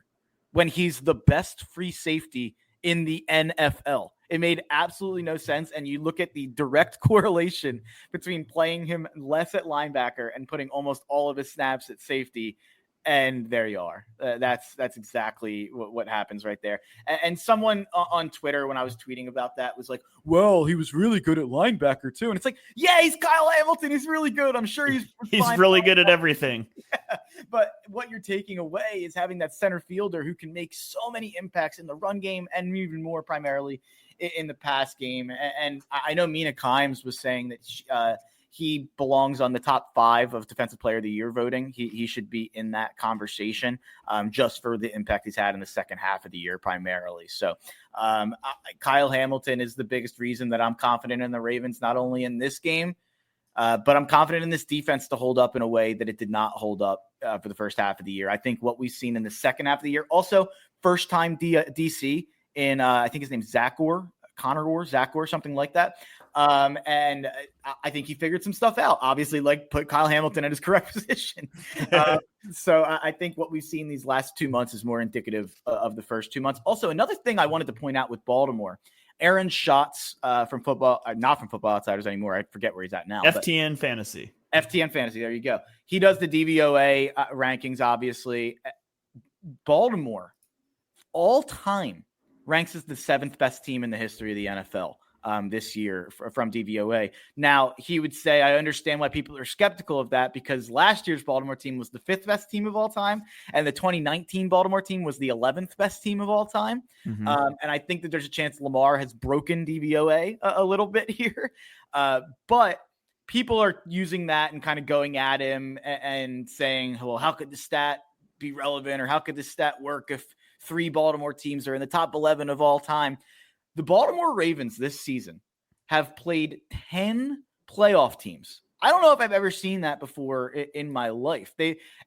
when he's the best free safety in the NFL. It made absolutely no sense. And you look at the direct correlation between playing him less at linebacker and putting almost all of his snaps at safety. And there you are. That's exactly what happens right there. And someone on Twitter, when I was tweeting about that, was like, well, he was really good at linebacker too. And it's like, yeah, he's Kyle Hamilton. He's really good. I'm sure he's really good at everything. Yeah. But what you're taking away is having that center fielder who can make so many impacts in the run game and even more primarily in the pass game. And I know Mina Kimes was saying that he belongs on the top 5 of Defensive Player of the Year voting. He should be in that conversation just for the impact he's had in the second half of the year primarily. So Kyle Hamilton is the biggest reason that I'm confident in the Ravens, not only in this game, but I'm confident in this defense to hold up in a way that it did not hold up for the first half of the year. I think what we've seen in the second half of the year, also first time DC in, I think his name's Zach Orr, something like that. And I think he figured some stuff out, obviously, like put Kyle Hamilton at his correct position. So I think what we've seen these last 2 months is more indicative of the first 2 months. Also, another thing I wanted to point out with Baltimore, Aaron Schatz from football, not from Football Outsiders anymore. I forget where he's at now. FTN Fantasy. There you go. He does the DVOA rankings, obviously. Baltimore, all time, ranks as the 7th best team in the history of the NFL this year from DVOA. Now, he would say, I understand why people are skeptical of that, because last year's Baltimore team was the 5th best team of all time, and the 2019 Baltimore team was the 11th best team of all time. Mm-hmm. And I think that there's a chance Lamar has broken DVOA a little bit here. But people are using that and kind of going at him and saying, well, how could the stat be relevant, or how could this stat work if 3 Baltimore teams are in the top 11 of all time? The Baltimore Ravens this season have played 10 playoff teams. I don't know if I've ever seen that before in my life.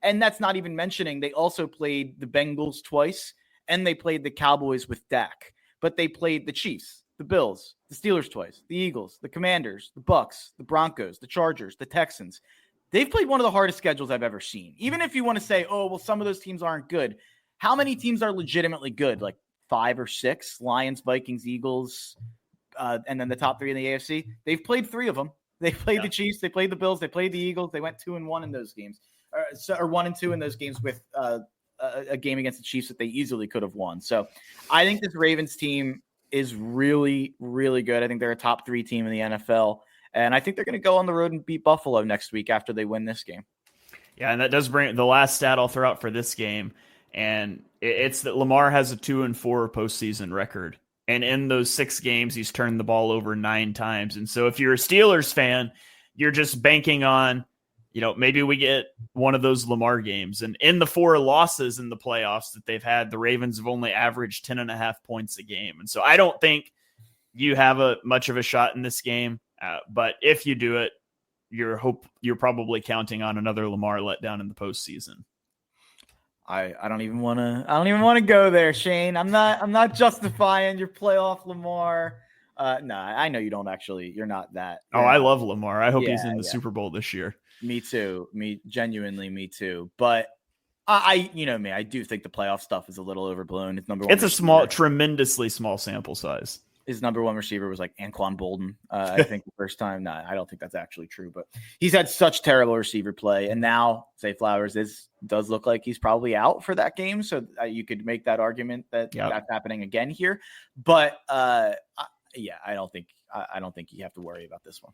And that's not even mentioning they also played the Bengals twice, and they played the Cowboys with Dak. But they played the Chiefs, the Bills, the Steelers twice, the Eagles, the Commanders, the Bucs, the Broncos, the Chargers, the Texans. They've played one of the hardest schedules I've ever seen. Even if you want to say, oh, well, some of those teams aren't good. How many teams are legitimately good? Like 5 or 6, Lions, Vikings, Eagles, and then the top 3 in the AFC. They've played 3 of them. They played the Chiefs, they played the Bills, they played the Eagles. They went 2-1 in those games, or 1-2 in those games with a game against the Chiefs that they easily could have won. So I think this Ravens team is really, really good. I think they're a top 3 team in the NFL, and I think they're going to go on the road and beat Buffalo next week after they win this game. Yeah, and that does bring the last stat I'll throw out for this game. And it's that Lamar has a 2-4 postseason record. And in those 6 games, he's turned the ball over 9 times. And so if you're a Steelers fan, you're just banking on, maybe we get one of those Lamar games. And in the 4 losses in the playoffs that they've had, the Ravens have only averaged 10.5 points a game. And so I don't think you have much of a shot in this game. But if you do it, you're probably counting on another Lamar letdown in the postseason. I don't even want to go there, Shane. I'm not justifying your playoff Lamar. No, I know you don't actually. You're not that. I love Lamar. I hope he's in the Super Bowl this year. Me too. Genuinely me too. But I do think the playoff stuff is a little overblown. It's number 1. It's a tremendously small sample size. His number 1 receiver was like Anquan Bolden. I think the first time. No, I don't think that's actually true, but he's had such terrible receiver play. And now Zay Flowers does look like he's probably out for that game. So you could make that argument that's happening again here. But I don't think you have to worry about this one.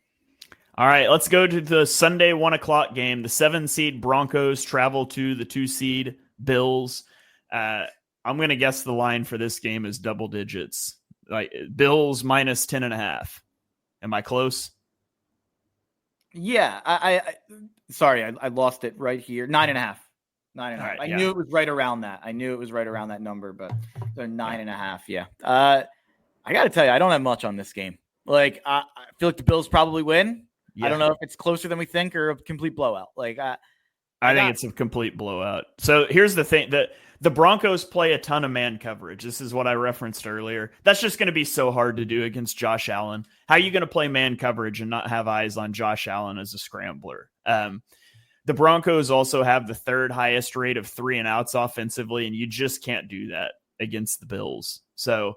All right, let's go to the Sunday 1:00 game. The 7-seed Broncos travel to the 2-seed Bills. I'm going to guess the line for this game is double digits. Like Bills minus 10.5. Am I close? Yeah. I lost it right here. 9.5. 9.5. Right, I knew it was right around that. Number, but they're 9.5. Yeah. I got to tell you, I don't have much on this game. Like, I feel like the Bills probably win. Yeah. I don't know if it's closer than we think or a complete blowout. Like, I think it's a complete blowout. So here's the thing, that the Broncos play a ton of man coverage. This is what I referenced earlier. That's just going to be so hard to do against Josh Allen. How are you going to play man coverage and not have eyes on Josh Allen as a scrambler? The Broncos also have the 3rd highest rate of 3-and-outs offensively, and you just can't do that against the Bills. So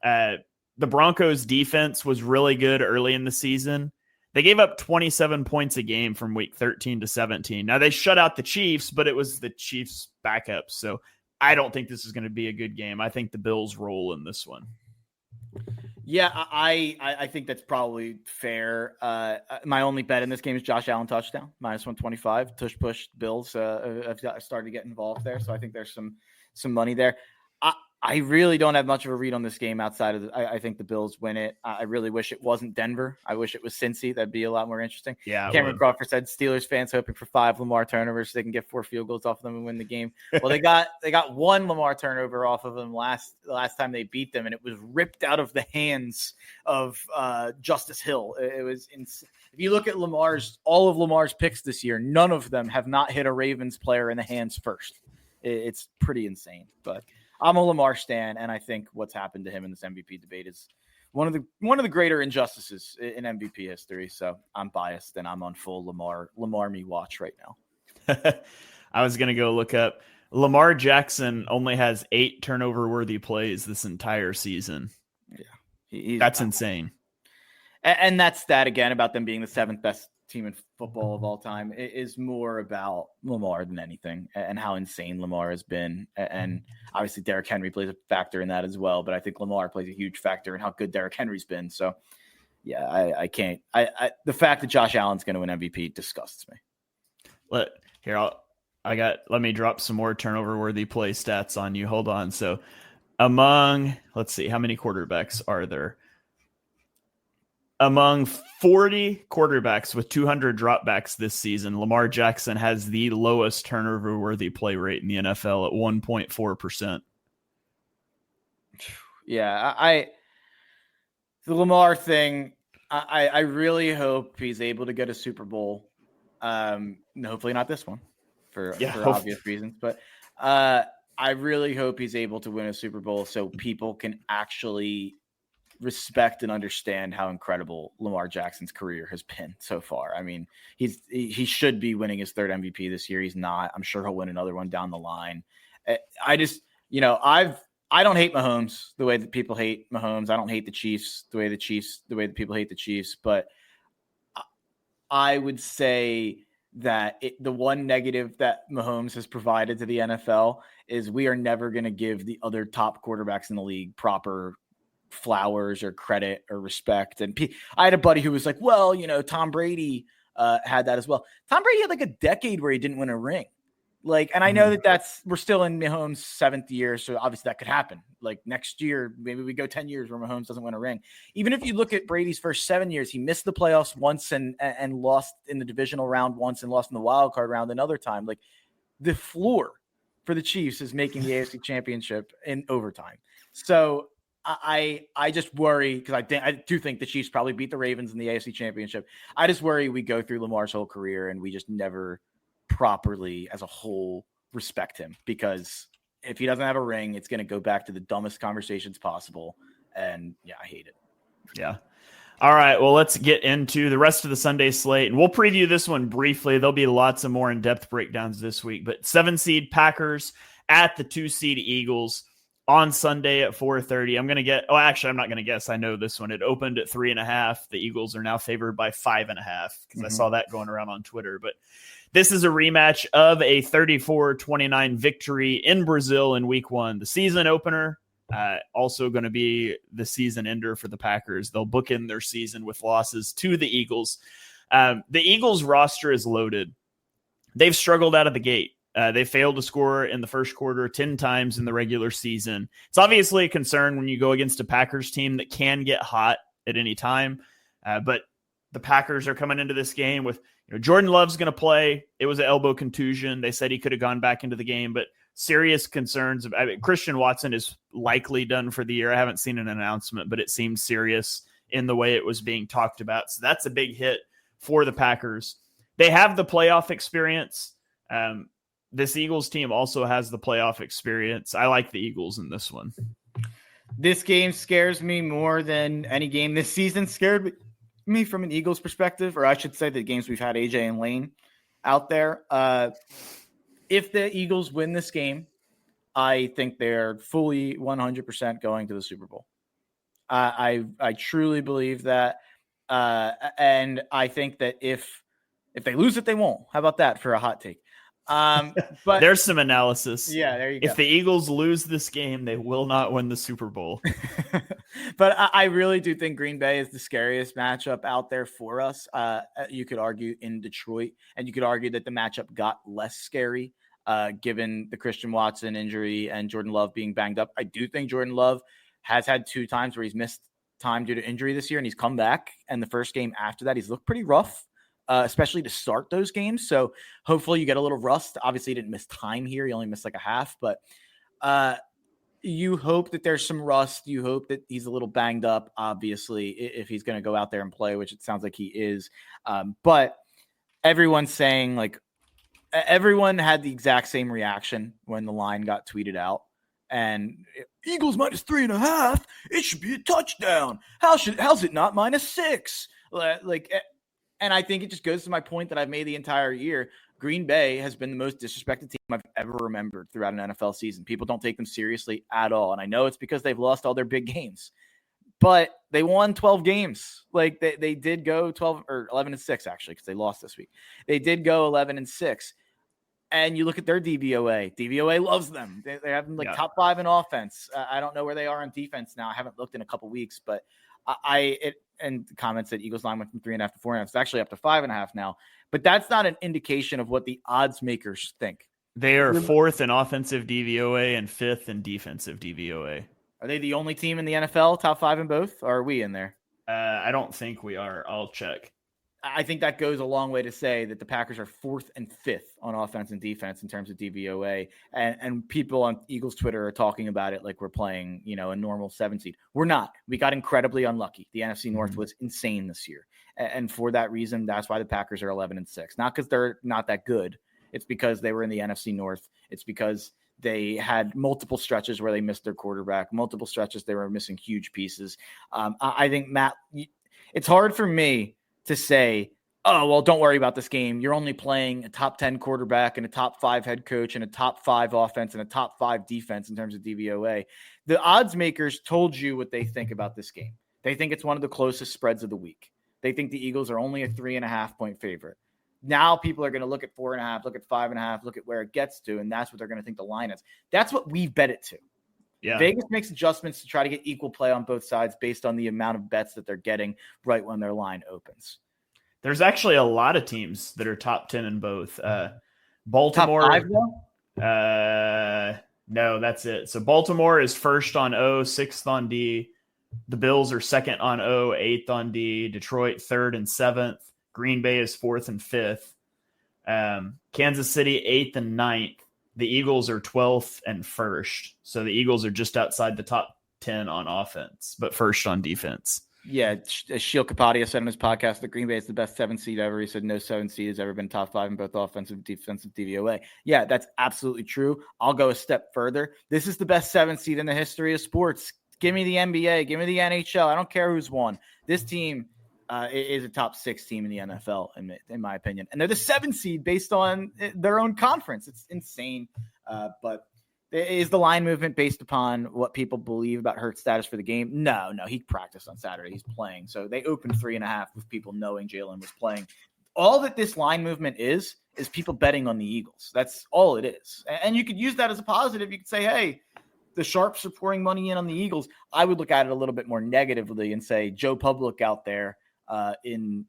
the Broncos defense was really good early in the season. They gave up 27 points a game from week 13 to 17. Now, they shut out the Chiefs, but it was the Chiefs' backups. So I don't think this is going to be a good game. I think the Bills roll in this one. Yeah, I think that's probably fair. My only bet in this game is Josh Allen touchdown, minus 125. Tush push Bills. I've started to get involved there, so I think there's some money there. I really don't have much of a read on this game outside of I think the Bills win it. I really wish it wasn't Denver. I wish it was Cincy. That'd be a lot more interesting. Yeah. Cameron Crawford said Steelers fans hoping for 5 Lamar turnovers so they can get 4 field goals off of them and win the game. Well, they got 1 Lamar turnover off of them last time they beat them, and it was ripped out of the hands of Justice Hill. It was if you look at all of Lamar's picks this year, none of them have not hit a Ravens player in the hands first. It's pretty insane, but I'm a Lamar stan, and I think what's happened to him in this MVP debate is one of the greater injustices in MVP history. So I'm biased, and I'm on full Lamar me watch right now. I was going to go look up. Lamar Jackson only has 8 turnover-worthy plays this entire season. Yeah, that's insane. And that's that again about them being the 7th best team in football of all time. It is more about Lamar than anything, and how insane Lamar has been. And obviously Derrick Henry plays a factor in that as well, but I think Lamar plays a huge factor in how good Derrick Henry's been. So yeah, I can't. The fact that Josh Allen's going to win MVP disgusts me. Let me drop some more turnover worthy play stats on you. Hold on. So let's see, how many quarterbacks are there? Among 40 quarterbacks with 200 dropbacks this season, Lamar Jackson has the lowest turnover worthy play rate in the NFL at 1.4%. Yeah, the Lamar thing, I really hope he's able to get a Super Bowl. Hopefully not this one for obvious reasons, but I really hope he's able to win a Super Bowl so people can actually respect and understand how incredible Lamar Jackson's career has been so far. I mean, he should be winning his third MVP this year. He's not. I'm sure he'll win another one down the line. I just, I don't hate Mahomes the way that people hate Mahomes. I don't hate the Chiefs the way that people hate the Chiefs. But I would say that the one negative that Mahomes has provided to the NFL is we are never going to give the other top quarterbacks in the league proper flowers or credit or respect. And I had a buddy who was like, well, Tom Brady had that as well. Tom Brady had like a decade where he didn't win a ring. And I know we're still in Mahomes' 7th year. So obviously that could happen. Like next year, maybe we go 10 years where Mahomes doesn't win a ring. Even if you look at Brady's first 7 years, he missed the playoffs once and lost in the divisional round once and lost in the wild card round another time. Like the floor for the Chiefs is making the AFC Championship in overtime. So I just worry because I do think the Chiefs probably beat the Ravens in the AFC Championship. I just worry we go through Lamar's whole career and we just never properly as a whole respect him, because if he doesn't have a ring, it's going to go back to the dumbest conversations possible. And yeah, I hate it. Yeah. All right. Well, let's get into the rest of the Sunday slate, and we'll preview this one briefly. There'll be lots of more in-depth breakdowns this week, but 7-seed Packers at the 2-seed Eagles on Sunday at 4:30. I'm not going to guess. I know this one. It opened at 3.5. The Eagles are now favored by 5.5 because I saw that going around on Twitter. But this is a rematch of a 34-29 victory in Brazil in week 1. The season opener, also going to be the season ender for the Packers. They'll bookend their season with losses to the Eagles. The Eagles roster is loaded. They've struggled out of the gate. They failed to score in the first quarter 10 times in the regular season. It's obviously a concern when you go against a Packers team that can get hot at any time. But the Packers are coming into this game with, Jordan Love's going to play. It was an elbow contusion. They said he could have gone back into the game, but serious concerns. Christian Watson is likely done for the year. I haven't seen an announcement, but it seems serious in the way it was being talked about. So that's a big hit for the Packers. They have the playoff experience. This Eagles team also has the playoff experience. I like the Eagles in this one. This game scares me more than any game this season scared me from an Eagles perspective, or I should say the games we've had AJ and Lane out there. If the Eagles win this game, I think they're fully 100% going to the Super Bowl. I truly believe that. And I think that if they lose it, they won't. How about that for a hot take? But there's some analysis. Yeah, there you go. If the Eagles lose this game, they will not win the Super Bowl. But I really do think Green Bay is the scariest matchup out there for us. You could argue in Detroit, and you could argue that the matchup got less scary given the Christian Watson injury and Jordan Love being banged up. I do think Jordan Love has had 2 times where he's missed time due to injury this year, and he's come back. And the first game after that, he's looked pretty rough. Especially to start those games. So hopefully you get a little rust. Obviously he didn't miss time here. He only missed like a half, but you hope that there's some rust. You hope that he's a little banged up, obviously, if he's going to go out there and play, which it sounds like he is. But everyone's saying, like, everyone had the exact same reaction when the line got tweeted out. And Eagles -3.5, it should be a touchdown. How's it not -6? And I think it just goes to my point that I've made the entire year. Green Bay has been the most disrespected team I've ever remembered throughout an NFL season. People don't take them seriously at all. And I know it's because they've lost all their big games. But they won 12 games. Like they did go 12 or 11-6, actually, because they lost this week. They did go 11-6. And you look at their DVOA. DVOA loves them. They have them top 5 in offense. I don't know where they are on defense now. I haven't looked in a couple weeks, but and comments that Eagles line went from 3.5 to 4.5. It's actually up to 5.5 now. But that's not an indication of what the odds makers think. They are 4th in offensive DVOA and 5th in defensive DVOA. Are they the only team in the NFL top 5 in both? Or are we in there? I don't think we are. I'll check. I think that goes a long way to say that the Packers are 4th and 5th on offense and defense in terms of DVOA. And people on Eagles Twitter are talking about it like we're playing, a normal 7 seed. We're not. We got incredibly unlucky. The NFC North was insane this year. And for that reason, that's why the Packers are 11-6. Not because they're not that good. It's because they were in the NFC North. It's because they had multiple stretches where they missed their quarterback, multiple stretches they were missing huge pieces. I think, Matt, it's hard for me to say, oh, well, don't worry about this game. You're only playing a top 10 quarterback and a top 5 head coach and a top 5 offense and a top 5 defense in terms of DVOA. The odds makers told you what they think about this game. They think it's one of the closest spreads of the week. They think the Eagles are only a 3.5 point favorite. Now people are going to look at 4.5, look at 5.5, look at where it gets to, and that's what they're going to think the line is. That's what we've bet it to. Yeah. Vegas makes adjustments to try to get equal play on both sides based on the amount of bets that they're getting right when their line opens. There's actually a lot of teams that are top 10 in both. Baltimore. Top 5 though? No, that's it. So Baltimore is 1st on O, 6th on D. The Bills are 2nd on O, 8th on D. Detroit 3rd and 7th. Green Bay is 4th and 5th. Kansas City 8th and 9th. The Eagles are 12th and 1st. So the Eagles are just outside the top 10 on offense, but 1st on defense. Yeah, Sheil Kapadia said on his podcast that Green Bay is the best 7 seed ever. He said no 7 seed has ever been top 5 in both offensive and defensive DVOA. Yeah, that's absolutely true. I'll go a step further. This is the best 7 seed in the history of sports. Give me the NBA. Give me the NHL. I don't care who's won. This team is a top 6 team in the NFL, in my opinion. And they're the 7 seed based on their own conference. It's insane. But is the line movement based upon what people believe about Hurts' status for the game? No. He practiced on Saturday. He's playing. So they opened 3.5 with people knowing Jalen was playing. All that this line movement is people betting on the Eagles. That's all it is. And you could use that as a positive. You could say, hey, the sharps are pouring money in on the Eagles. I would look at it a little bit more negatively and say Joe Public out there in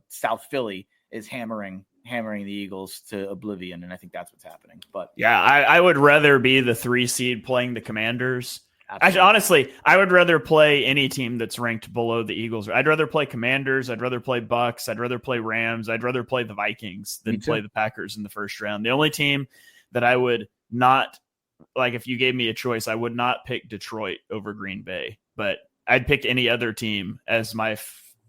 South Philly is hammering the Eagles to oblivion, and I think that's what's happening. But yeah, I would rather be the 3 seed playing the Commanders. Actually, honestly, I would rather play any team that's ranked below the Eagles. I'd rather play Commanders. I'd rather play Bucs. I'd rather play Rams. I'd rather play the Vikings than play the Packers in the first round. The only team that I would not like, if you gave me a choice, I would not pick Detroit over Green Bay, but I'd pick any other team as my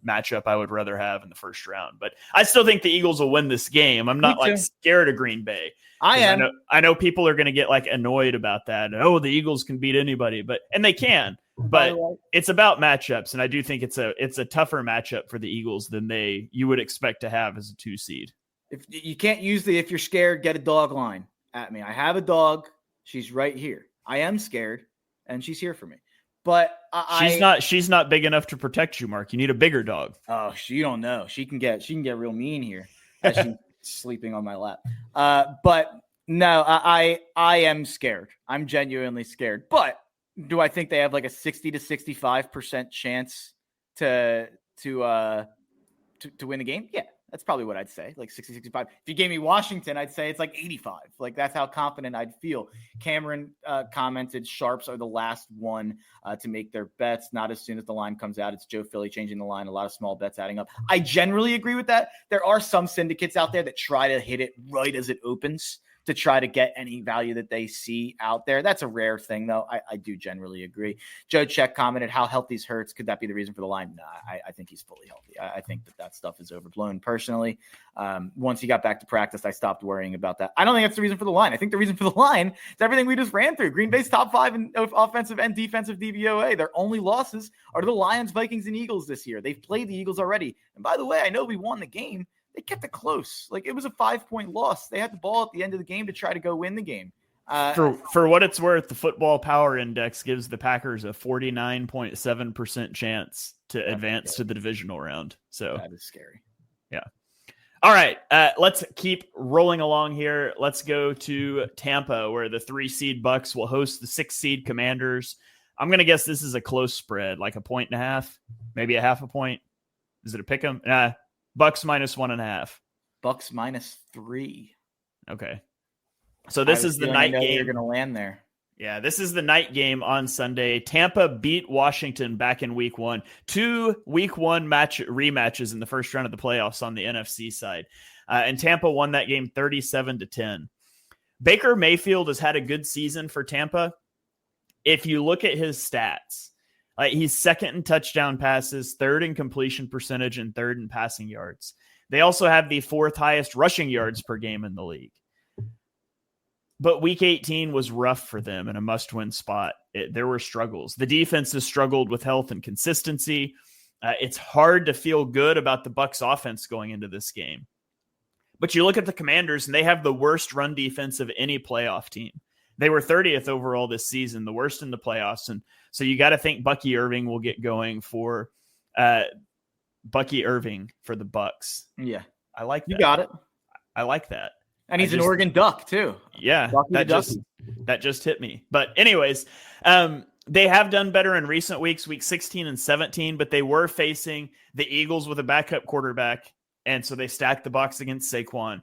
matchup I would rather have in the first round. But I still think the Eagles will win this game. I'm not scared of Green Bay. I am. I know people are going to get annoyed about that. Oh, the Eagles can beat anybody, and they can. But it's about matchups, and I do think it's a tougher matchup for the Eagles than you would expect to have as a 2 seed. If you can't use if you're scared, get a dog line at me. I have a dog. She's right here. I am scared, and she's here for me. But she's not big enough to protect you, Mark. You need a bigger dog. Oh, you don't know. She can get real mean here as she's sleeping on my lap. But no, I am scared. I'm genuinely scared. But do I think they have like a 60 to 65% chance to win the game? Yeah. That's probably what I'd say, like 60, 65. If you gave me Washington, I'd say it's like 85. Like, that's how confident I'd feel. Cameron commented sharps are the last one to make their bets. Not as soon as the line comes out. It's Joe Philly changing the line. A lot of small bets adding up. I generally agree with that. There are some syndicates out there that try to hit it right as it opens to try to get any value that they see out there. That's a rare thing, though. I do generally agree. Joe Check commented, how healthy is Hurts? Could that be the reason for the line? No, I think he's fully healthy. I think that stuff is overblown personally. Once he got back to practice, I stopped worrying about that. I don't think that's the reason for the line. I think the reason for the line is everything we just ran through. Green Bay's top 5 in offensive and defensive DVOA. Their only losses are to the Lions, Vikings, and Eagles this year. They've played the Eagles already. And by the way, I know we won the game. They kept it close. Like, it was a 5-point loss. They had the ball at the end of the game to try to go win the game. For what it's worth, the Football Power Index gives the Packers a 49.7% chance to advance to the divisional round. So that is scary. Yeah. All right. Let's keep rolling along here. Let's go to Tampa, where the 3 seed Bucs will host the 6 seed Commanders. I'm going to guess this is a close spread, like 1.5 points, maybe a half a point. Is it a pick 'em? Bucs -1.5. Bucs -3. Okay. So this is the night game. You're going to land there. Yeah, this is the night game on Sunday. Tampa beat Washington back in week 1. 2 week 1 rematches in the first round of the playoffs on the NFC side. And Tampa won that game 37-10. Baker Mayfield has had a good season for Tampa. If you look at his stats, he's second in touchdown passes, third in completion percentage, and third in passing yards. They also have the 4th highest rushing yards per game in the league. But week 18 was rough for them in a must-win spot. There were struggles. The defense has struggled with health and consistency. It's hard to feel good about the Bucs offense going into this game. But you look at the Commanders, and they have the worst run defense of any playoff team. They were 30th overall this season, the worst in the playoffs. And so you got to think Bucky Irving will get going for Bucky Irving for the Bucs. Yeah. I like that. You got it. I like that. And he's an Oregon Duck, too. Yeah, that just hit me. But anyways, they have done better in recent weeks, week 16 and 17, but they were facing the Eagles with a backup quarterback, and so they stacked the box against Saquon.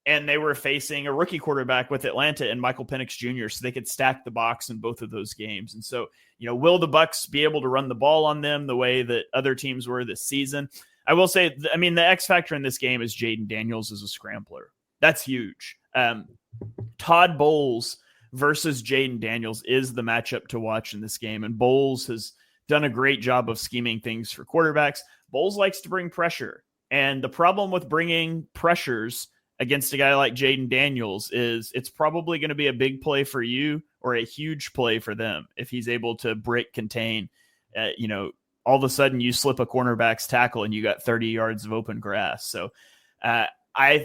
And they were facing a rookie quarterback with Atlanta and Michael Penix Jr., so they could stack the box in both of those games. And so, will the Bucs be able to run the ball on them the way that other teams were this season? I will say, the X factor in this game is Jaden Daniels as a scrambler. That's huge. Todd Bowles versus Jaden Daniels is the matchup to watch in this game. And Bowles has done a great job of scheming things for quarterbacks. Bowles likes to bring pressure. And the problem with bringing pressures against a guy like Jaden Daniels is it's probably going to be a big play for you or a huge play for them if he's able to break contain. All of a sudden you slip a cornerback's tackle and you got 30 yards of open grass. So, I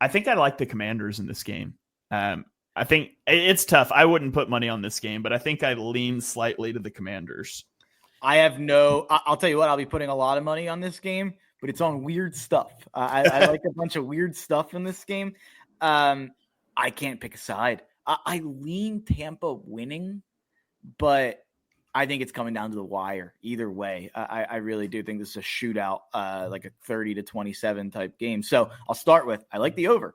think I like the Commanders in this game. I think it's tough. I wouldn't put money on this game, but I think I lean slightly to the Commanders. I'll tell you what, I'll be putting a lot of money on this game, but it's on weird stuff. I like a bunch of weird stuff in this game. I can't pick a side. I lean Tampa winning, but I think it's coming down to the wire either way. I really do think this is a shootout, like a 30-27 type game. So I'll start with, I like the over.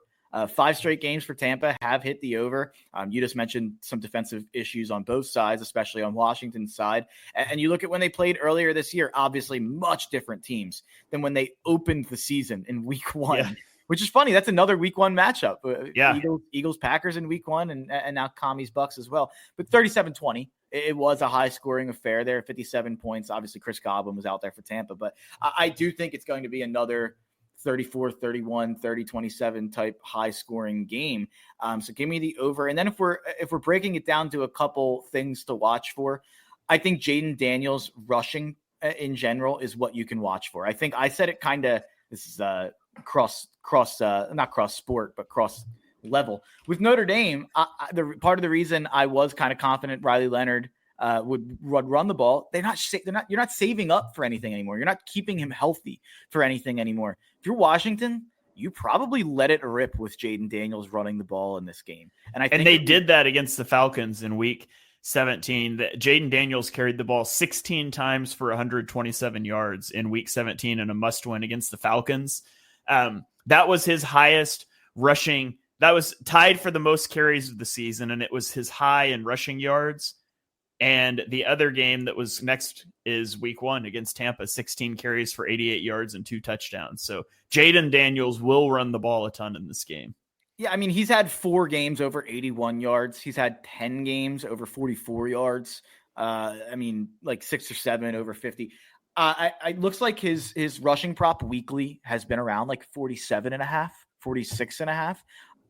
5 straight games for Tampa have hit the over. You just mentioned some defensive issues on both sides, especially on Washington's side. And you look at when they played earlier this year, obviously much different teams than when they opened the season in week 1. Yeah. Which is funny. That's another week 1 matchup. Eagles, Packers in week 1 and now Commies, Bucs as well. But 37-20. It was a high-scoring affair there, 57 points. Obviously, Chris Godwin was out there for Tampa. But I do think it's going to be another 34-31, 30-27 type high-scoring game. So give me the over. And then if we're breaking it down to a couple things to watch for, I think Jaden Daniels rushing in general is what you can watch for. I think I said it kind of – this is not cross sport, but cross – level with Notre Dame. The part of the reason I was kind of confident Riley Leonard would run the ball. You're not saving up for anything anymore. You're not keeping him healthy for anything anymore. If you're Washington, you probably let it rip with Jaden Daniels running the ball in this game. And they did that against the Falcons in week 17. Jaden Daniels carried the ball 16 times for 127 yards in week 17 in a must-win against the Falcons. That was his highest rushing. That was tied for the most carries of the season, and it was his high in rushing yards. And the other game that was next is week 1 against Tampa, 16 carries for 88 yards and 2 touchdowns. So Jaden Daniels will run the ball a ton in this game. Yeah, he's had 4 games over 81 yards. He's had 10 games over 44 yards. Like 6 or 7 over 50. It looks like his rushing prop weekly has been around like 47.5, 46.5.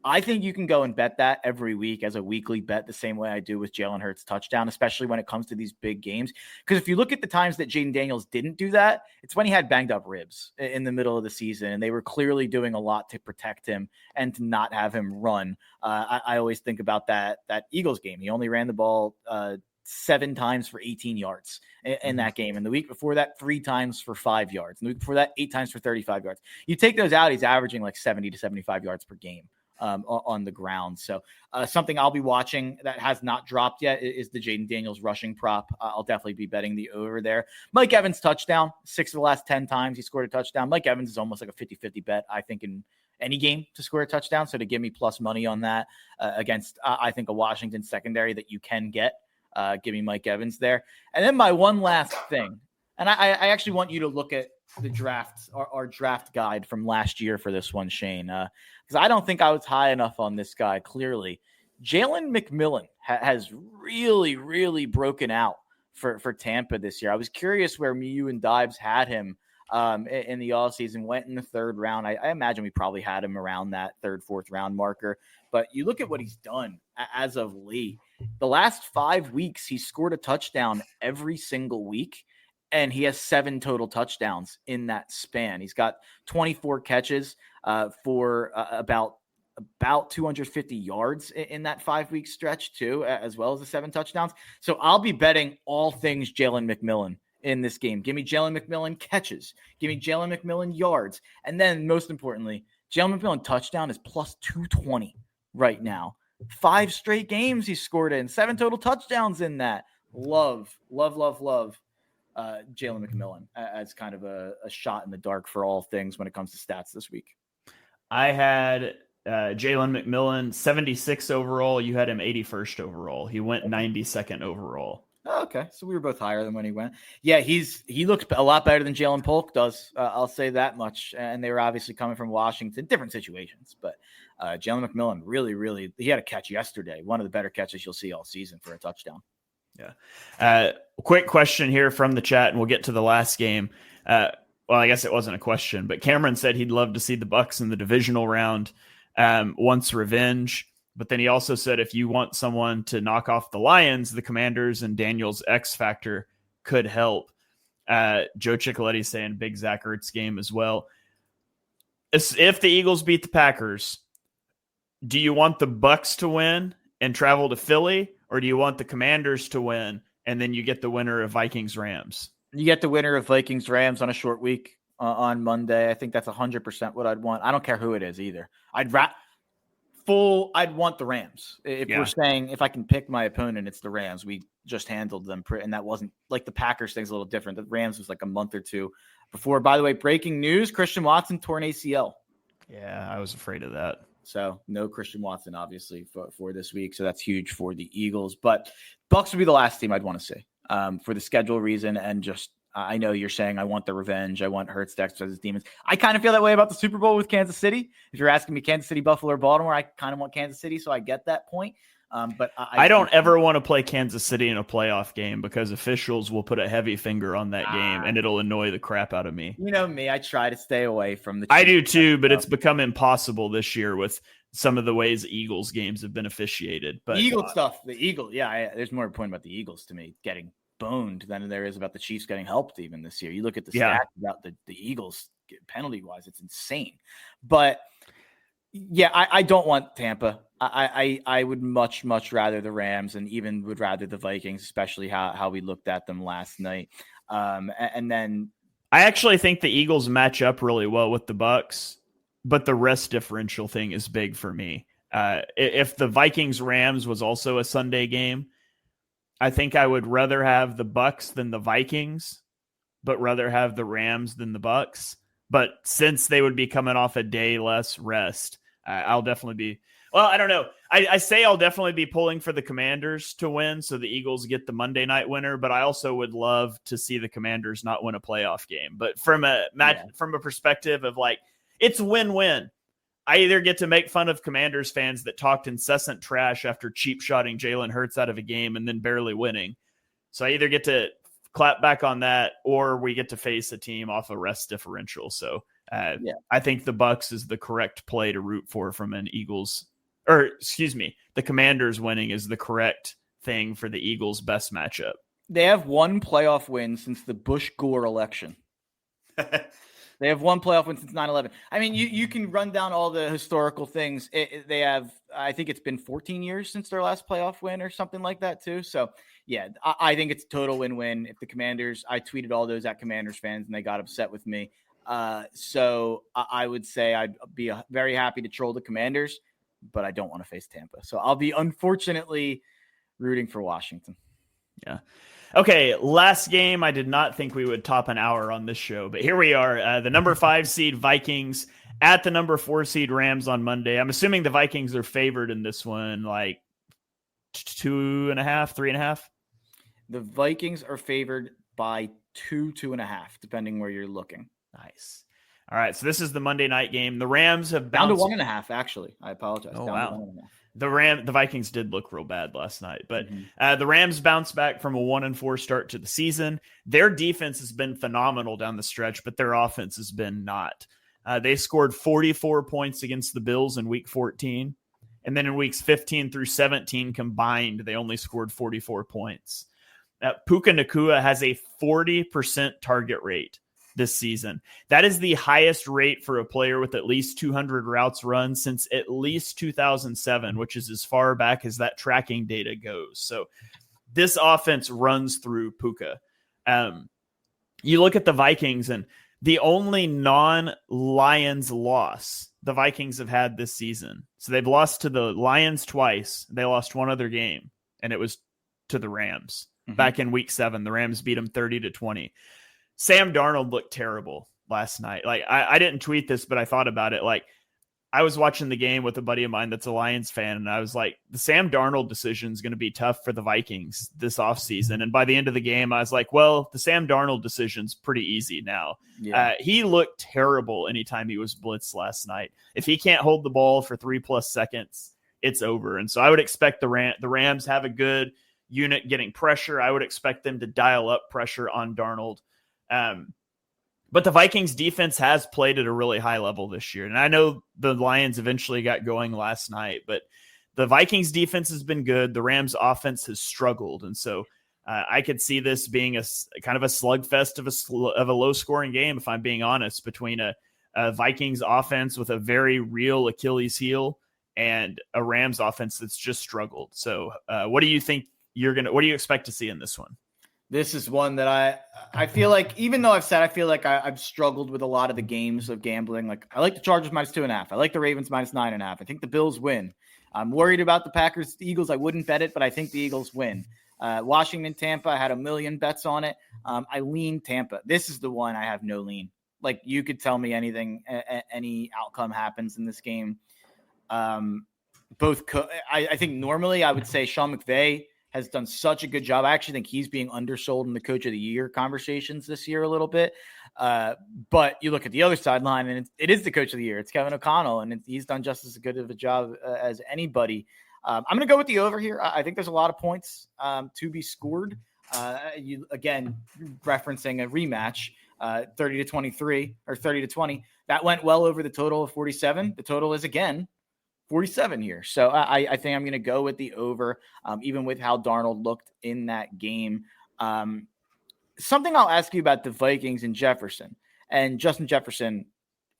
I think you can go and bet that every week as a weekly bet the same way I do with Jalen Hurts touchdown, especially when it comes to these big games. Because if you look at the times that Jaden Daniels didn't do that, it's when he had banged up ribs in the middle of the season. And they were clearly doing a lot to protect him and to not have him run. I always think about that Eagles game. He only ran the ball 7 times for 18 yards in that game. And the week before that, 3 times for 5 yards. And the week before that, 8 times for 35 yards. You take those out, he's averaging like 70 to 75 yards per game. on the ground. So something I'll be watching that has not dropped yet is the Jaden Daniels rushing prop. I'll definitely be betting the over there. Mike Evans touchdown, 6 of the last 10 times he scored a touchdown. Mike Evans is almost like a 50-50 bet, I think, in any game to score a touchdown. So to give me plus money on that against, I think, a Washington secondary that you can get, give me Mike Evans there. And then my one last thing, and I actually want you to look at the draft, our draft guide from last year for this one, Shane, because I don't think I was high enough on this guy. Clearly, Jalen McMillan has really, really broken out for Tampa this year. I was curious where you and Dives had him in the offseason, went in the 3rd round. I imagine we probably had him around that 3rd, 4th round marker. But you look at what he's done as of late. The last 5 weeks, he scored a touchdown every single week, and he has 7 total touchdowns in that span. He's got 24 catches for about 250 yards in that 5-week stretch too, as well as the 7 touchdowns. So I'll be betting all things Jalen McMillan in this game. Give me Jalen McMillan catches. Give me Jalen McMillan yards. And then most importantly, Jalen McMillan touchdown is plus 220 right now. 5 straight games he scored in, 7 total touchdowns in that. Love Jalen McMillan as kind of a shot in the dark for all things when it comes to stats this week. I had Jalen McMillan 76 overall. You had him 81st overall. He went 92nd overall. Oh, okay, so we were both higher than when he went. Yeah, he looks a lot better than Jalen Polk does. I'll say that much. And they were obviously coming from Washington, different situations. But Jalen McMillan really, he had a catch yesterday. One of the better catches you'll see all season for a touchdown. Yeah. Quick question here from the chat, and we'll get to the last game. Well, I guess it wasn't a question, but Cameron said he'd love to see the Bucs in the divisional round, wants revenge. But then he also said if you want someone to knock off the Lions, the Commanders and Daniel's X Factor could help. Joe Ciccoletti's saying big Zach Ertz game as well. If the Eagles beat the Packers, do you want the Bucs to win and travel to Philly, or do you want the Commanders to win and then you get the winner of Vikings Rams? You get the winner of Vikings Rams on a short week on Monday. I think that's 100% what I'd want. I don't care who it is either. I'd want the Rams. We're saying if I can pick my opponent, it's the Rams. We just handled them, and that wasn't like the Packers thing's a little different. The Rams was like a month or two before. By the way, breaking news: Christian Watson torn ACL. Yeah, I was afraid of that. So no Christian Watson, obviously, for this week. So that's huge for the Eagles. But Bucs would be the last team I'd want to see for the schedule reason. And just, I know you're saying I want the revenge. I want Hurts to exercise his demons. I kind of feel that way about the Super Bowl with Kansas City. If you're asking me Kansas City, Buffalo, or Baltimore, I kind of want Kansas City. So I get that point. But I don't ever want to play Kansas City in a playoff game because officials will put a heavy finger on that game and it'll annoy the crap out of me. You know me, I try to stay away from the. I do too, but it's become impossible this year with some of the ways Eagles games have been officiated. But Eagle stuff, there's more point about the Eagles to me getting boned than there is about the Chiefs getting helped even this year. You look at the stats about the Eagles penalty wise, it's insane. But yeah, I don't want Tampa. I would much rather the Rams, and even would rather the Vikings, especially how we looked at them last night. And then I actually think the Eagles match up really well with the Bucs, but the rest differential thing is big for me. If the Vikings Rams was also a Sunday game, I think I would rather have the Bucs than the Vikings, but rather have the Rams than the Bucs. But since they would be coming off a day less rest, I'll definitely be. Well, I don't know. I say I'll definitely be pulling for the Commanders to win, so the Eagles get the Monday night winner. But I also would love to see the Commanders not win a playoff game. But from a from a perspective of like, it's win-win. I either get to make fun of Commanders fans that talked incessant trash after cheap shotting Jalen Hurts out of a game and then barely winning. So I either get to clap back on that, or we get to face a team off a rest differential. So I think the Bucs is the correct play to root for from an Eagles. Or, excuse me, the Commanders winning is the correct thing for the Eagles' best matchup. They have one playoff win since the Bush-Gore election. They have one playoff win since 9/11. I mean, you can run down all the historical things. They have, I think it's been 14 years since their last playoff win or something like that too. So, yeah, I think it's a total win-win. If the Commanders, I tweeted all those at Commanders fans and they got upset with me. So I would say I'd be very happy to troll the Commanders. but I don't want to face Tampa. So I'll be unfortunately rooting for Washington. Yeah. Okay, last game. I did not think we would top an hour on this show, but here we are. The number 5 seed Vikings at the number 4 seed Rams on Monday. I'm assuming the Vikings are favored in this one, like 2.5, 3.5. The Vikings are favored by 2.5, depending where you're looking. Nice. All right, so this is the Monday night game. The Rams have down bounced to 1.5. Actually, I apologize. Oh, down wow. to 1.5. The Vikings did look real bad last night, but the Rams bounced back from a 1-4 start to the season. Their defense has been phenomenal down the stretch, but their offense has been not. They scored 44 points against the Bills in week 14. And then in weeks 15 through 17 combined, they only scored 44 points. Puka Nacua has a 40% target rate this season. That is the highest rate for a player with at least 200 routes run since at least 2007, which is as far back as that tracking data goes. So this offense runs through Puka. You look at the Vikings, and the only non-Lions loss the Vikings have had this season. So they've lost to the Lions twice. They lost one other game, and it was to the Rams back in week 7. The Rams beat them 30-20. Sam Darnold looked terrible last night. Like I didn't tweet this, but I thought about it. Like I was watching the game with a buddy of mine that's a Lions fan, and I was like, the Sam Darnold decision is going to be tough for the Vikings this offseason. And by the end of the game, I was like, well, the Sam Darnold decision's pretty easy now. Yeah. He looked terrible anytime he was blitzed last night. If he can't hold the ball for 3+ seconds, it's over. And so I would expect the Rams have a good unit getting pressure. I would expect them to dial up pressure on Darnold. But the Vikings defense has played at a really high level this year. And I know the Lions eventually got going last night, but the Vikings defense has been good. The Rams offense has struggled. And so I could see this being a kind of a slugfest of a low scoring game, if I'm being honest, between a Vikings offense with a very real Achilles heel and a Rams offense that's just struggled. So what do you think what do you expect to see in this one? This is one that I feel like, even though I've said I feel like I've struggled with a lot of the games of gambling. Like I like the Chargers -2.5. I like the Ravens -9.5. I think the Bills win. I'm worried about the Packers, the Eagles. I wouldn't bet it, but I think the Eagles win. Washington, Tampa, I had a million bets on it. I lean Tampa. This is the one I have no lean. Like you could tell me anything, any outcome happens in this game. I think normally I would say Sean McVay has done such a good job. I actually think he's being undersold in the Coach of the Year conversations this year a little bit. But you look at the other sideline, and it is the Coach of the Year. It's Kevin O'Connell, and he's done just as good of a job as anybody. I'm going to go with the over here. I think there's a lot of points to be scored. You again referencing a rematch, 30-23 or 30-20. That went well over the total of 47. The total is again 47 here. So I think I'm going to go with the over, even with how Darnold looked in that game. Something I'll ask you about the Vikings and Jefferson. And Justin Jefferson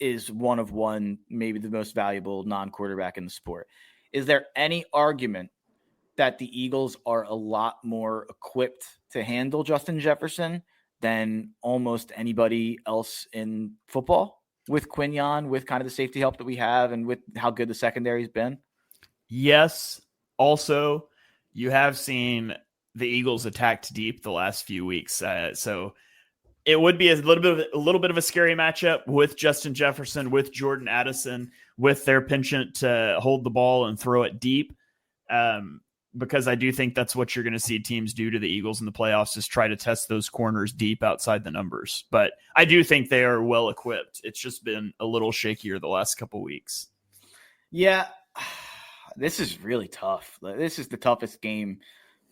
is one of one, maybe the most valuable non-quarterback in the sport. Is there any argument that the Eagles are a lot more equipped to handle Justin Jefferson than almost anybody else in football? With Quinyon, with kind of the safety help that we have, and with how good the secondary's been? Yes. Also, you have seen the Eagles attacked deep the last few weeks. So it would be a little bit of a scary matchup with Justin Jefferson, with Jordan Addison, with their penchant to hold the ball and throw it deep. Because I do think that's what you're going to see teams do to the Eagles in the playoffs, is try to test those corners deep outside the numbers. But I do think they are well equipped. It's just been a little shakier the last couple weeks. Yeah, this is really tough. This is the toughest game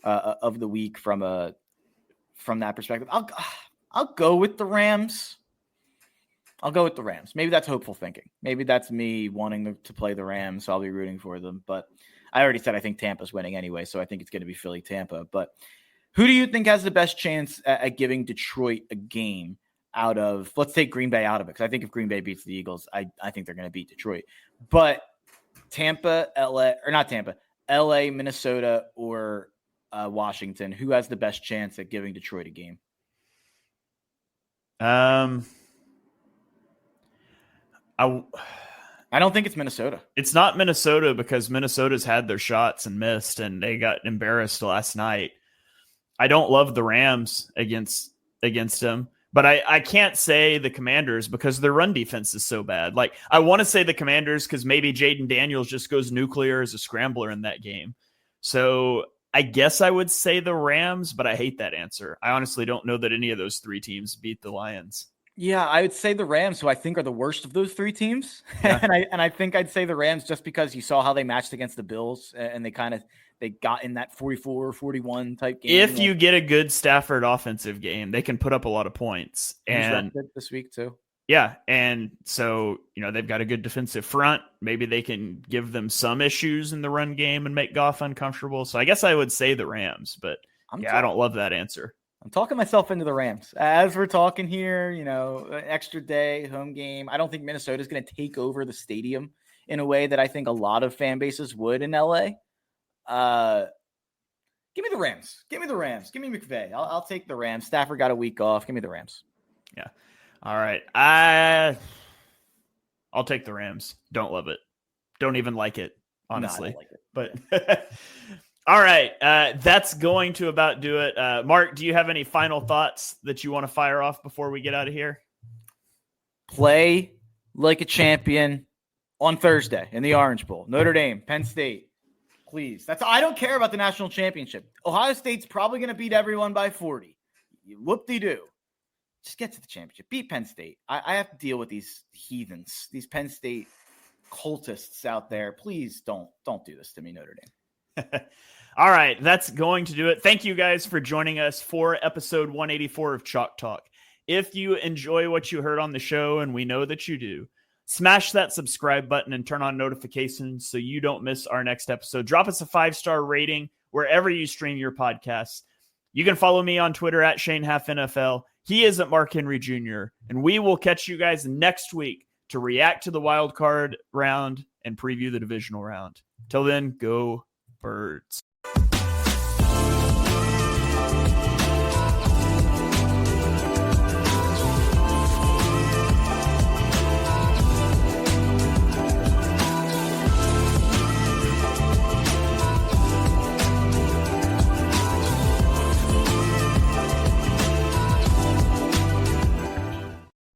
of the week from that perspective. I'll go with the Rams. Maybe that's hopeful thinking. Maybe that's me wanting to play the Rams, so I'll be rooting for them. But I already said I think Tampa's winning anyway, so I think it's going to be Philly-Tampa. But who do you think has the best chance at giving Detroit a game out of – let's take Green Bay out of it, because I think if Green Bay beats the Eagles, I think they're going to beat Detroit. But Tampa, LA, Minnesota, or Washington, who has the best chance at giving Detroit a game? I don't think it's Minnesota. It's not Minnesota because Minnesota's had their shots and missed, and they got embarrassed last night. I don't love the Rams against them, but I can't say the Commanders because their run defense is so bad. Like, I want to say the Commanders because maybe Jaden Daniels just goes nuclear as a scrambler in that game. So I guess I would say the Rams, but I hate that answer. I honestly don't know that any of those three teams beat the Lions. Yeah, I would say the Rams, who I think are the worst of those three teams. Yeah. and I think I'd say the Rams just because you saw how they matched against the Bills and they got in that 44-41 type game. If you get a good Stafford offensive game, they can put up a lot of points. And this week too. Yeah, and so, they've got a good defensive front. Maybe they can give them some issues in the run game and make Goff uncomfortable. So I guess I would say the Rams, but I don't love that answer. I'm talking myself into the Rams. As we're talking here, an extra day, home game. I don't think Minnesota is going to take over the stadium in a way that I think a lot of fan bases would in LA. Give me the Rams. Give me the Rams. Give me McVay. I'll take the Rams. Stafford got a week off. Give me the Rams. Yeah. All right. I'll take the Rams. Don't love it. Don't even like it, honestly. No, I don't like it. But all right. That's going to about do it. Mark, do you have any final thoughts that you want to fire off before we get out of here? Play like a champion on Thursday in the Orange Bowl. Notre Dame, Penn State. Please. I don't care about the national championship. Ohio State's probably going to beat everyone by 40. Whoop-de-doo. Just get to the championship. Beat Penn State. I have to deal with these heathens, these Penn State cultists out there. Please don't do this to me, Notre Dame. All right. That's going to do it. Thank you guys for joining us for episode 184 of Chalk Talk. If you enjoy what you heard on the show, and we know that you do, smash that subscribe button and turn on notifications so you don't miss our next episode. Drop us a 5-star rating wherever you stream your podcasts. You can follow me on Twitter at ShaneHalfNFL. He is at Mark Henry Jr. And we will catch you guys next week to react to the wild card round and preview the divisional round. Till then, go